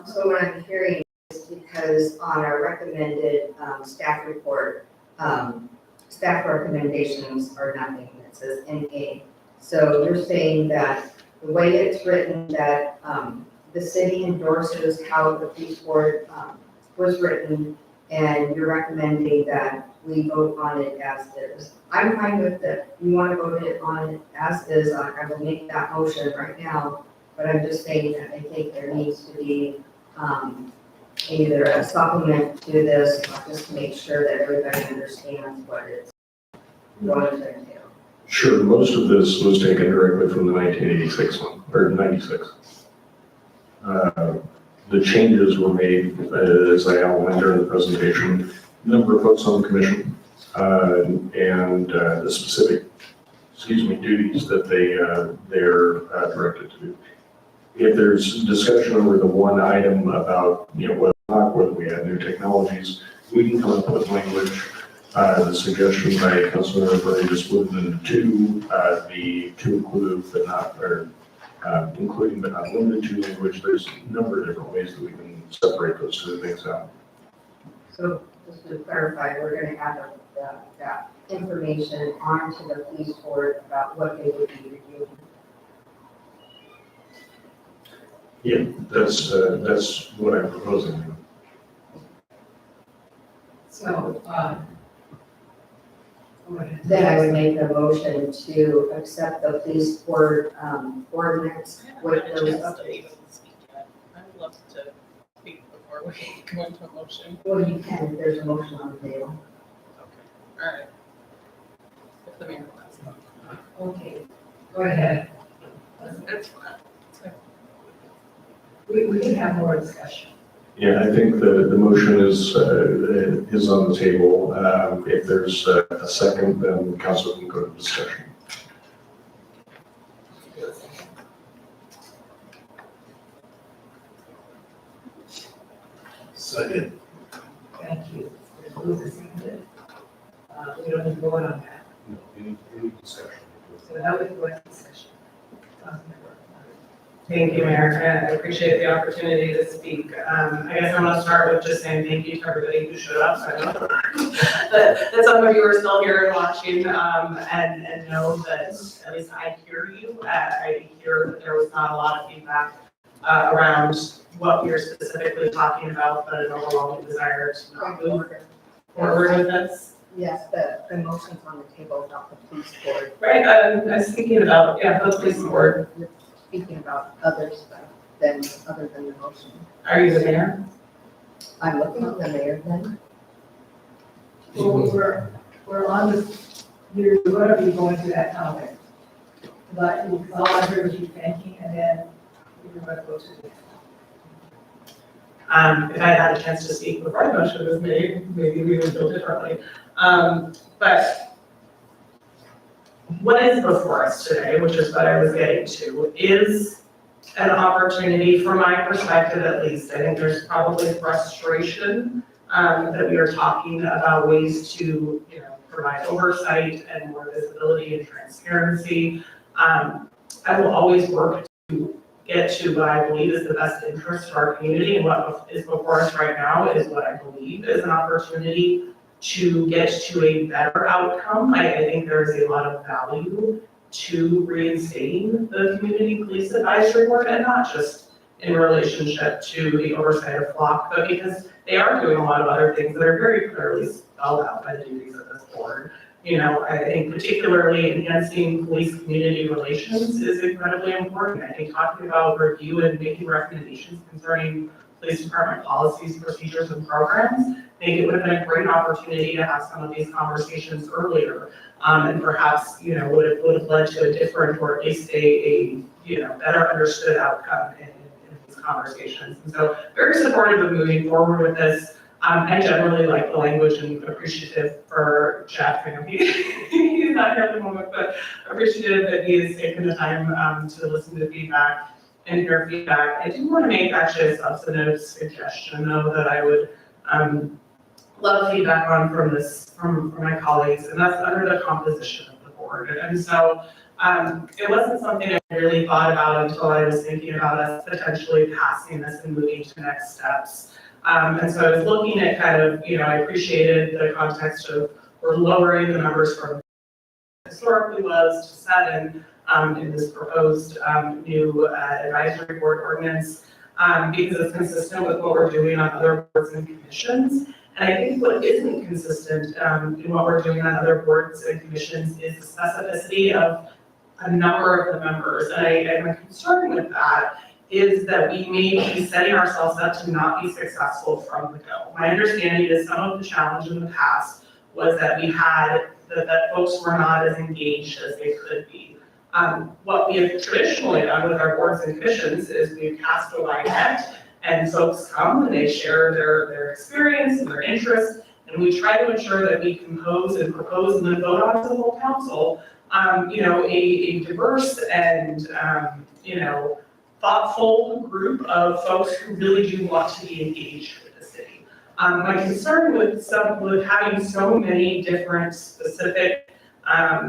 So what I'm hearing is because on our recommended staff report, staff recommendations are nothing. It says NA. So you're saying that the way it's written, that the city endorses how the police board was written, and you're recommending that we vote on it as is. I'm fine with it. You want to vote it on it as is, I will make that motion right now, but I'm just saying that I think there needs to be either a supplement to this, just to make sure that everybody understands what it's going to entail. Sure, most of this was taken directly from the 1986 one, or 96. The changes were made, as I outlined during the presentation, number of votes on the commission, and the specific, duties that they're directed to do. If there's discussion over the one item about, whether we add new technologies, we can come up with language. The suggestion by Councilmember Bray just moved into the to include but not, or including but not limited to language. There's a number of different ways that we can separate those two things out. So just to clarify, we're going to add that information onto the police board about what they would be reviewing. Yeah, that's what I'm proposing. So, Then I would make a motion to accept the police board ordinance with those updates. I would love to speak before we go into a motion. Well, you can, if there's a motion on the table. All right. If the mayor wants. okay, go ahead. That's fine. We can have more discussion. Yeah, I think the motion is on the table. If there's a second, then council can go to discussion. Second. Thank you. Moved and seconded. We don't need to vote on that. No, any discussion. So now we can go into discussion. Thank you, Mayor. I appreciate the opportunity to speak. I guess I'm gonna start with just saying thank you to everybody who showed up. I know that some of you are still here and watching, and know that at least I hear you. I hear that there was not a lot of feedback around what we were specifically talking about, but an overwhelming desire to not move forward with this. Yes, the motion's on the table about the police board. Right, I was thinking about, the police board. Speaking about other stuff other than the motion. Are you the mayor? I'm looking at the mayor then. Well, we're on this, you're gonna be going to that topic. But all I heard was you thanking, and then you're gonna go to the. If I had a chance to speak before the motion was made, maybe we would feel differently. But what is before us today, which is what I was getting to, is an opportunity, from my perspective at least. I think there's probably frustration that we are talking about ways to, provide oversight and more visibility and transparency. I will always work to get to what I believe is the best interest for our community, and what is before us right now is what I believe is an opportunity to get to a better outcome. I think there's a lot of value to reinstating the Community Police Advisory Board, and not just in relationship to the oversight of Flock, but because they are doing a lot of other things that are very clearly spelled out by the duties of this board. I think particularly enhancing police-community relations is incredibly important. I think talking about review and making recommendations concerning police department policies, procedures, and programs, I think it would have been a great opportunity to have some of these conversations earlier, and perhaps, would have led to a different, or at least a better understood outcome in these conversations. And so very supportive of moving forward with this. I generally like the language and appreciative for Jeff. He's not here at the moment, but appreciative that he has taken the time to listen to feedback and hear feedback. I do want to make actually a substantive suggestion, though, that I would love feedback on from my colleagues, and that's under the composition of the board. And so it wasn't something I really thought about until I was thinking about us potentially passing this and moving to next steps. And so I was looking at I appreciated the context of we're lowering the numbers from historically was to 7 in this proposed new advisory board ordinance, because it's consistent with what we're doing on other boards and commissions. And I think what isn't consistent in what we're doing on other boards and commissions is the specificity of a number of the members. And I'm concerned with that is that we may be setting ourselves up to not be successful from the go. My understanding is some of the challenge in the past was that we had, that folks were not as engaged as they could be. What we have traditionally done with our boards and commissions is we've cast a wide net, and folks come and they share their experience and their interests, and we try to ensure that we compose and propose and then vote on as a whole council, a diverse and, thoughtful group of folks who really do want to be engaged with the city. My concern with having so many different specific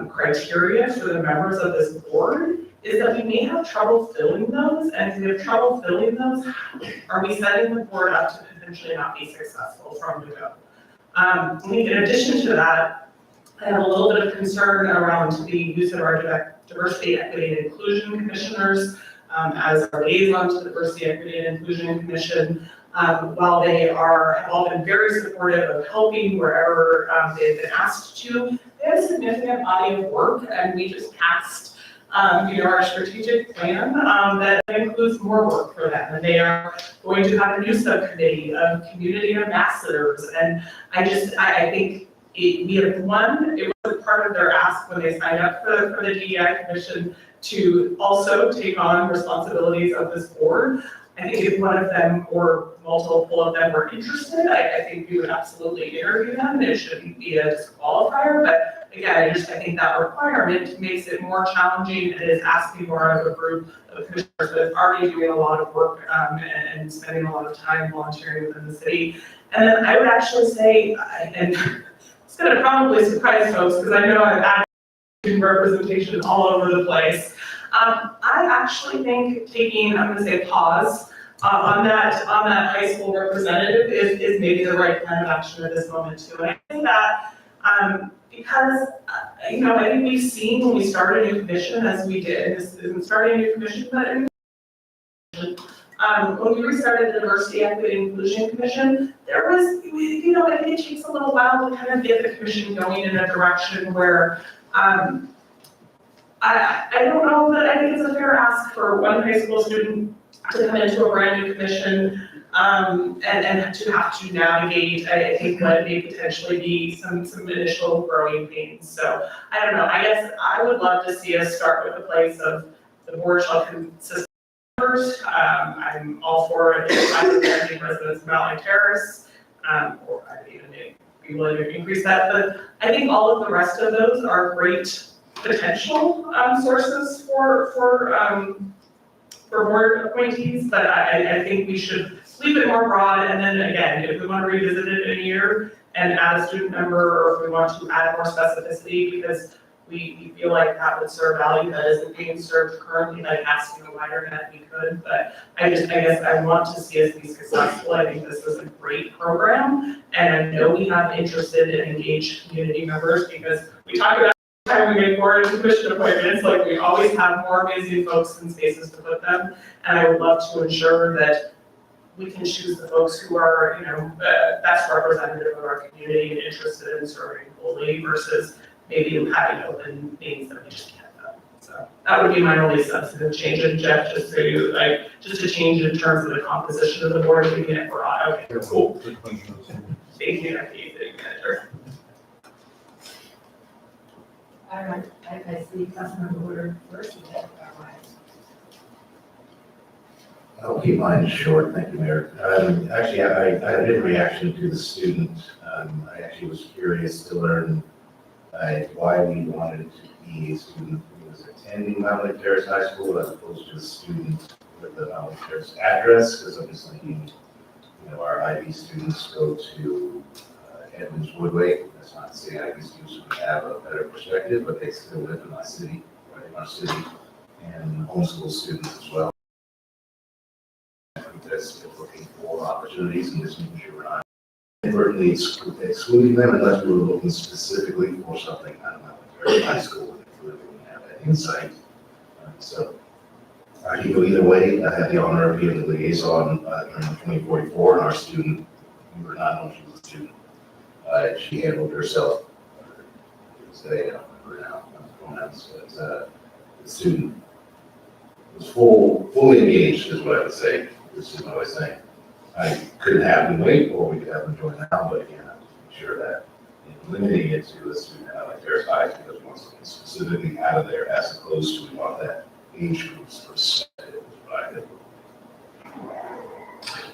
criteria for the members of this board is that we may have trouble filling those, and if we have trouble filling those, are we setting the board up to potentially not be successful from the go? I think in addition to that, I have a little bit of concern around the use of our diversity, equity, and inclusion commissioners as our liaison to the Diversity, Equity, and Inclusion Commission. While they have all been very supportive of helping wherever they've been asked to, they have a significant body of work, and we just passed our strategic plan that includes more work for them. And they are going to have a new subcommittee of community ambassadors. And I think we have it was part of their ask when they signed up for the DEI Commission to also take on responsibilities of this board. I think if one of them or multiple of them were interested, I think we would absolutely interview them. It shouldn't be a disqualifier, but again, I think that requirement makes it more challenging. It is asking more of a group of commissioners that are already doing a lot of work and spending a lot of time volunteering within the city. And then I would actually say, and it's gonna probably surprise folks because I know I've had representation all over the place. I actually think taking, I'm gonna say pause, on that high school representative is maybe the right plan of action at this moment too. And I think that because, I think we've seen when we start a new commission, as we did, this isn't starting a new commission, but when we restarted the Diversity, Equity, and Inclusion Commission, there was, I think it takes a little while to kind of get the commission going in a direction where, I don't know that I think it's a fair ask for one high school student to come into a brand new commission and to have to navigate, I think that may potentially be some initial growing pains. So I don't know, I guess I would love to see us start with a place of the board shall consist of members. I'm all for it, either the residents of Mountlake Terrace, or I would even be willing to increase that, but I think all of the rest of those are great potential sources for board appointees, but I think we should leave it more broad, and then again, if we want to revisit it in a year and add a student member, or if we want to add more specificity, because we feel like that would serve value that isn't being served currently, like asking a wider net, we could, but I guess I want to see us be successful. I think this is a great program, and I know we have interested and engaged community members, because we talk about time we make board and commission appointments, like we always have more amazing folks and spaces to put them, and I would love to ensure that we can choose the folks who are, best representative of our community and interested in serving fully, versus maybe having open things that we just can't do. So that would be my only substantive change. And Jeff, just a change in terms of the composition of the board, keeping it broad. Okay, cool. Thank you, city manager. All right, I see Councilmember Woodard first. I'll keep mine short, thank you, Mayor. Actually, I did a reaction to the student. I actually was curious to learn why we wanted to be a student who was attending Mountlake Terrace High School as opposed to a student with the Mountlake Terrace address, because obviously, our IB students go to Edmonds Woodway. That's not to say IB students would have a better perspective, but they still live in my city, right in our city, and homeschool students as well. That's looking for opportunities and just making sure we're not inadvertently excluding them unless we're looking specifically for something out of Mountlake High School and if we really have that insight. So I can go either way. I had the honor of being the liaison during 2044, and our student, we were not known she was a student. She handled herself. Today, I don't remember now pronouns, but the student was fully engaged, is what I would say. This is what I was saying. I couldn't have them wait, or we could have them join now, but again, I'm just making sure that limiting it to a student out like their size, because we want something specifically out of there, as opposed to we want that age group's perspective. Right?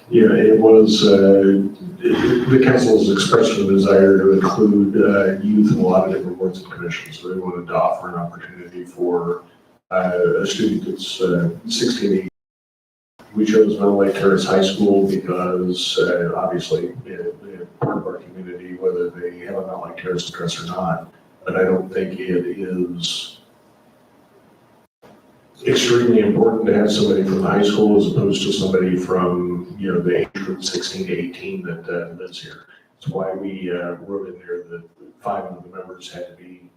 Yeah, it was, the council's expressed a desire to include youth in a lot of different boards and commissions. So they wanted to offer an opportunity for a student that's 16. We chose Mountlake Terrace High School because obviously they're part of our community, whether they have a Mountlake Terrace address or not. But I don't think it is extremely important to have somebody from the high school as opposed to somebody from, the age group 16 to 18 that lives here. That's why we wrote in there that 5 of the members had to be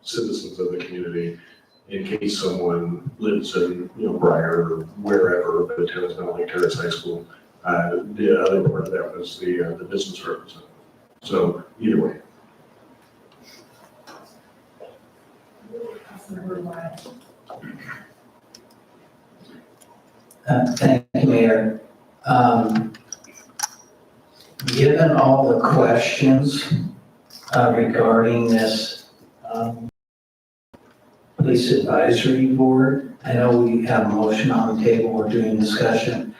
citizens of the community, in case someone lives in, Briar or wherever, but attends Mountlake Terrace High School. The other part of that was the business representative. So either way. Thank you, Mayor. Given all the questions regarding this Police Advisory Board, I know we have a motion on the table, we're doing discussion,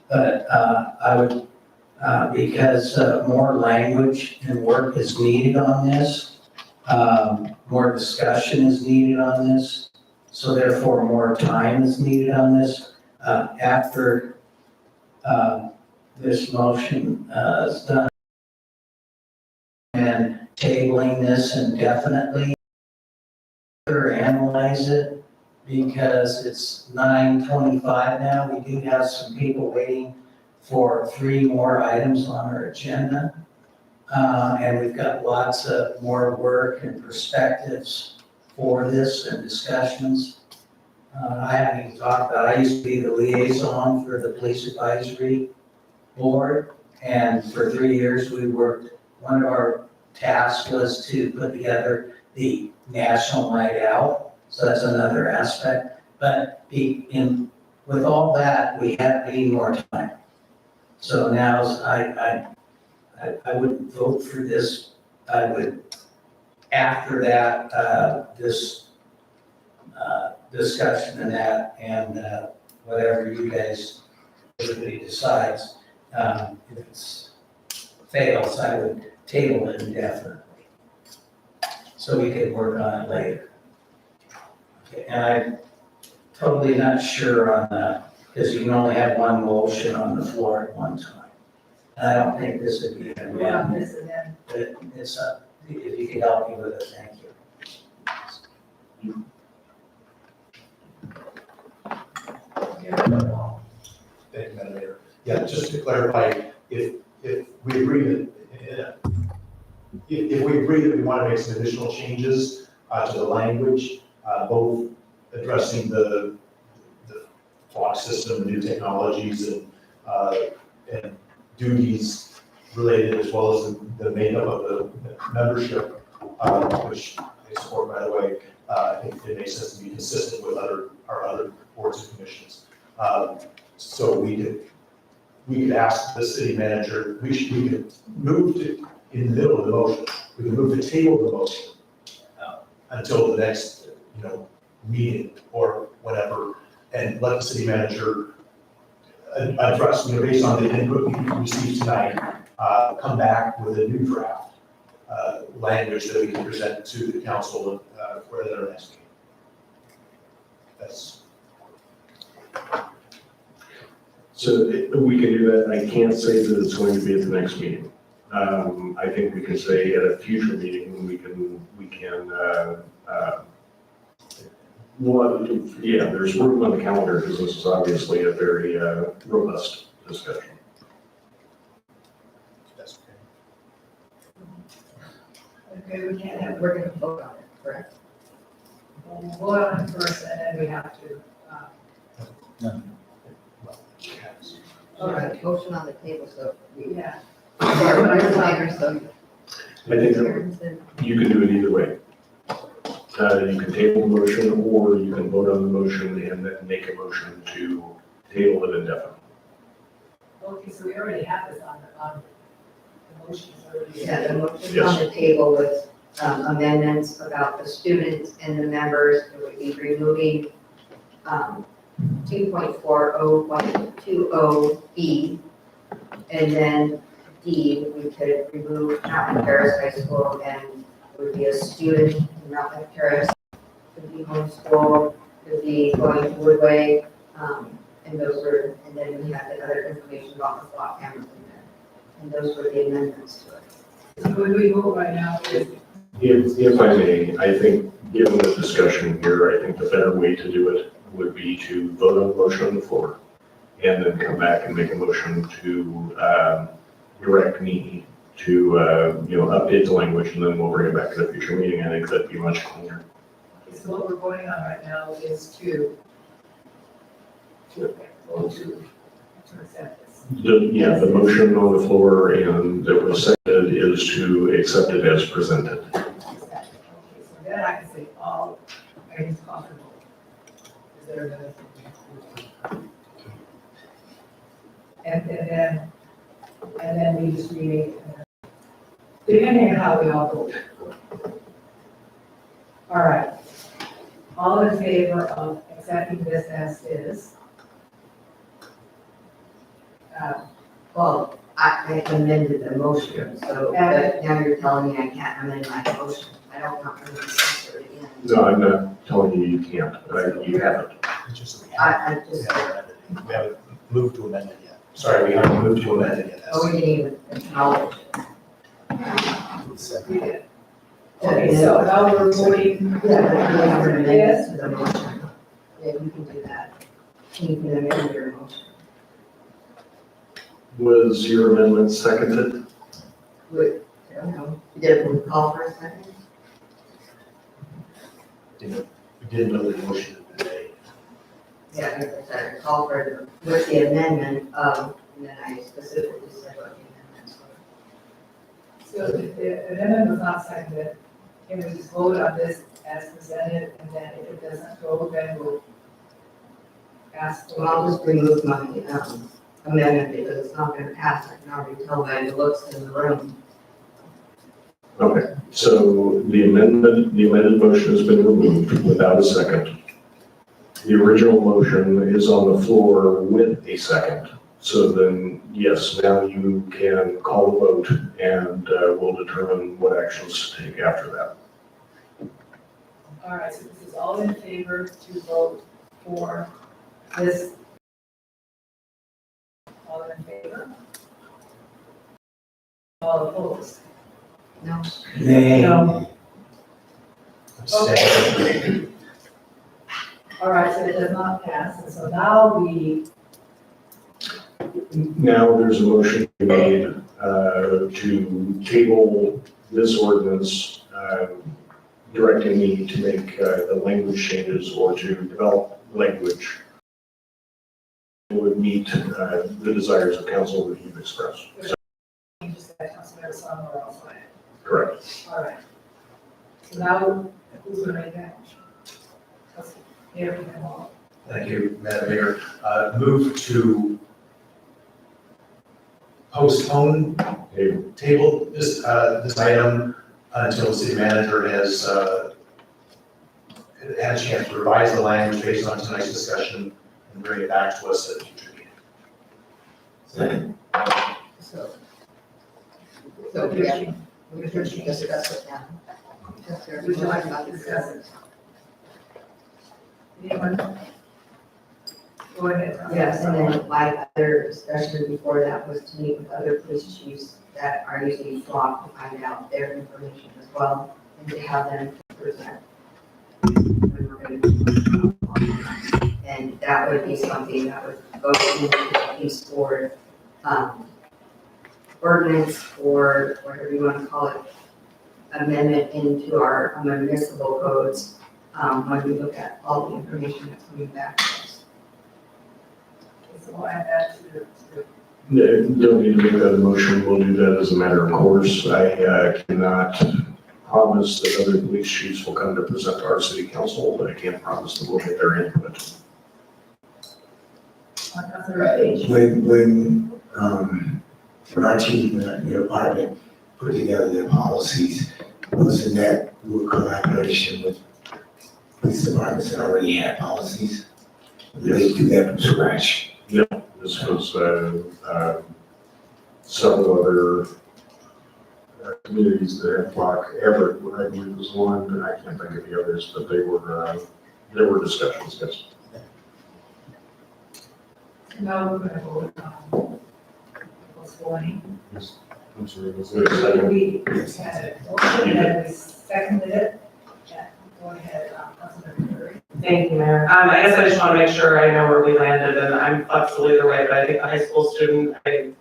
but I would, because more language and work is needed on this, more discussion is needed on this, so therefore more time is needed on this. After this motion is done and tabling this indefinitely, or analyze it, because it's 9:25 now. We do have some people waiting for 3 more items on our agenda. And we've got lots of more work and perspectives for this and discussions. I haven't even talked about, I used to be the liaison for the Police Advisory Board, and for 3 years we worked, one of our tasks was to put together the National Night Out, so that's another aspect. But with all that, we need more time. So now I would vote for this. I would, after that, this discussion and that, and whatever you guys, everybody decides, if it's fails, I would table it indefinitely. So we could work on it later. Okay, and I'm totally not sure on that, because you can only have one motion on the floor at one time. And I don't think this would be an amendment, but it's if you could help me with it, thank you. Thank you, Madam Mayor. Yeah, just to clarify, if we agree that, if we agree that we want to make some additional changes to the language, both addressing the clock system, the new technologies, and duties related, as well as the makeup of the membership, which I support, by the way, I think it makes sense to be consistent with our other boards and commissions. So we could ask the city manager, we could move to, in the middle of the motion, we could move to table the motion until the next, meeting or whatever, and let the city manager address, based on the input we received tonight, come back with a new draft language that we can present to the council for their next meeting. That's. So we can do that. I can't say that it's going to be at the next meeting. I think we can say at a future meeting, we can, well, yeah, there's room on the calendar because this is obviously a very robust discussion. That's Okay, we're gonna vote on it, correct? We'll vote on it first, and then we have to, All right, motion on the table, so. yeah. Everyone is minor, so. I think you can do it either way. You can table the motion, or you can vote on the motion and then make a motion to table it indefinitely. Okay, so we already have this on the motions already. Yeah, the motion Yes. on the table with amendments about the students and the members, it would be removing 2.40.20B, and then D, we could remove Mountlake Terrace High School, and it would be a student in Mountlake Terrace, could be homeschooled, could be going to Woodway, and those were, and then we have the other information about the block cameras in there. And those were the amendments to it. So when we vote right now, If I may, I think, given the discussion here, I think the better way to do it would be to vote on the motion on the floor, and then come back and make a motion to direct me to, update the language, and then we'll bring it back at a future meeting. I think that'd be much cleaner. so what we're voting on right now is to accept this. The motion on the floor and that was seconded is to accept it as presented. Okay, so then I can say all items possible. Is there another? And then we just read it, depending on how we all vote. All right. All in favor of accepting this as is? Well, I amended the motion, so but now you're telling me I can't amend my motion. I don't want to reconsider it again. No, I'm not telling you you can't, but you haven't. I just, We haven't moved to amend it yet. Sorry, we haven't moved to amend it yet. oh, we didn't even acknowledge it. Okay, so now we're voting. Yeah, but you have to amend Yes. it to the motion. Yeah, you can do that. You can amend your motion. Was your amendment seconded? Wait, I don't know. You did a call for a second? We didn't know the motion today. Yeah, I said call for the, with the amendment, and then I specifically said what the amendments were. So the amendment was not seconded. Can we just vote on this as presented, and then if it doesn't go, then we'll ask for. Well, I'll just remove my, amendment because it's not gonna pass. I can already tell by the looks in the room. Okay, so the amended motion has been removed without a second. The original motion is on the floor with a second. So then, yes, now you can call the vote and we'll determine what actions to take after that. All right, so this is all in favor to vote for this. All in favor? All opposed? No. No. Abstain. All right, so it does not pass, and so now Now there's a motion made to table this ordinance, directing me to make the language changes or to develop language that would meet the desires of council that you've expressed. just that Councilmember somewhere else. Correct. All right. So now, who's gonna make that? Mayor, you can all. Thank you, Madam Mayor. Move to postpone, table this item until the city manager has had a chance to revise the language based on tonight's discussion and bring it back to us at a future meeting. Second. So, yeah, we can discuss it now. Would you like to discuss it? Anyone? Go ahead. Yes, and then my other discussion before that was to meet with other police chiefs that are using Flock to find out their information as well, and to have them present. when we're gonna do. And that would be something that would go into the police board, ordinance, or whatever you want to call it, amendment into our municipal codes, when we look at all the information that's coming back to us. So we'll add that to the. Don't need to make that a motion, we'll do that as a matter of course. I cannot promise that other police chiefs will come to present to our city council, but I can promise that we'll get their input. When our chief and your department put together their policies, wasn't that with collaboration with police departments that already had policies? They do that from scratch. No, this was several other communities that had Flock. Everett, what I believe was one, and I can't think of the others, but there were discussions, yes. Now we're gonna vote on what's going. Yes. I'm sorry, was there a second? We had a motion and we seconded it. Yeah, go ahead, Councilmember Curry. Thank you, Mayor. I guess I just want to make sure I know where we landed, and I'm flexible either way, but I think the high school student, I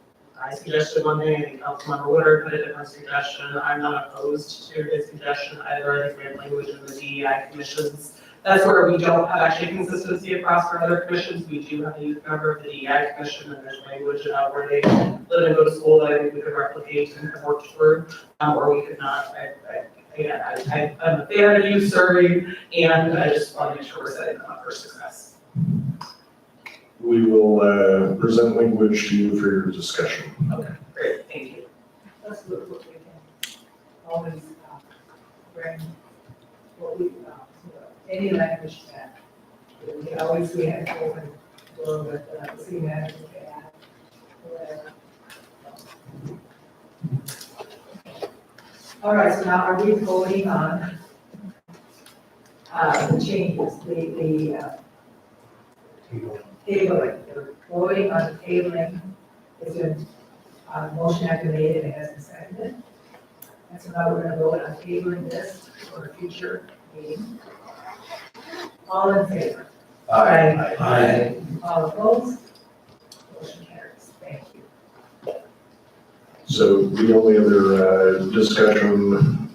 suggested one thing, I think Councilmember Woodard had a different suggestion. I'm not opposed to his suggestion either. I think we have language in the DEI commissions. That's where we don't have actually consistency across our other commissions. We do have a youth member of the DEI commission, and there's language about where they live and go to school that I think we could replicate and have worked through, or we could not. Again, I'm a fan of youth serving, and I just want to make sure we're setting them up for success. We will present language to you for your discussion. Okay, great, thank you. Let's look at what we can always bring, what we, any language that we can always, we have to open door with the city manager to add, whatever. All right, so now are we voting on the changes, the tabling, we're voting on the tabling, it's been, motion has been made and it has been seconded. And so now we're gonna vote on tabling this for a future meeting. All in favor? Aye. Aye. All opposed? Motion carries, thank you. So the only other discussion,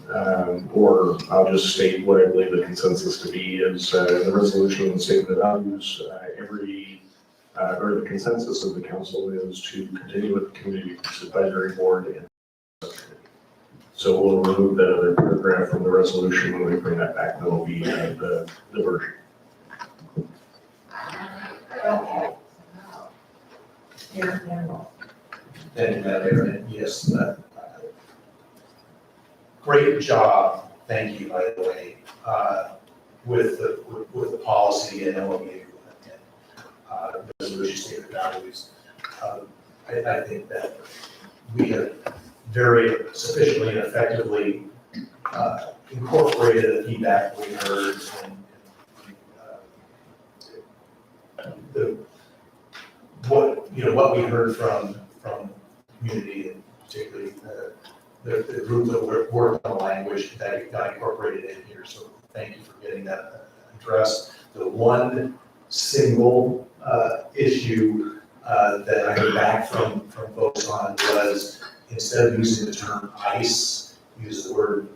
or I'll just state what I believe the consensus to be is the resolution and statement of values. Or the consensus of the council is to continue with the community advisory board. And so we'll remove that other paragraph from the resolution when we bring that back. That will be the version. Okay. parent manual. Thank you, Madam Mayor. And yes, great job, thank you, by the way, with the policy and MOU and resolution statement values. I think that we have very sufficiently and effectively incorporated the feedback we heard and what we heard from community and particularly the group that worked on the language that got incorporated in here. So thank you for getting that addressed. The one single issue that I heard back from folks on was instead of using the term ICE, use the word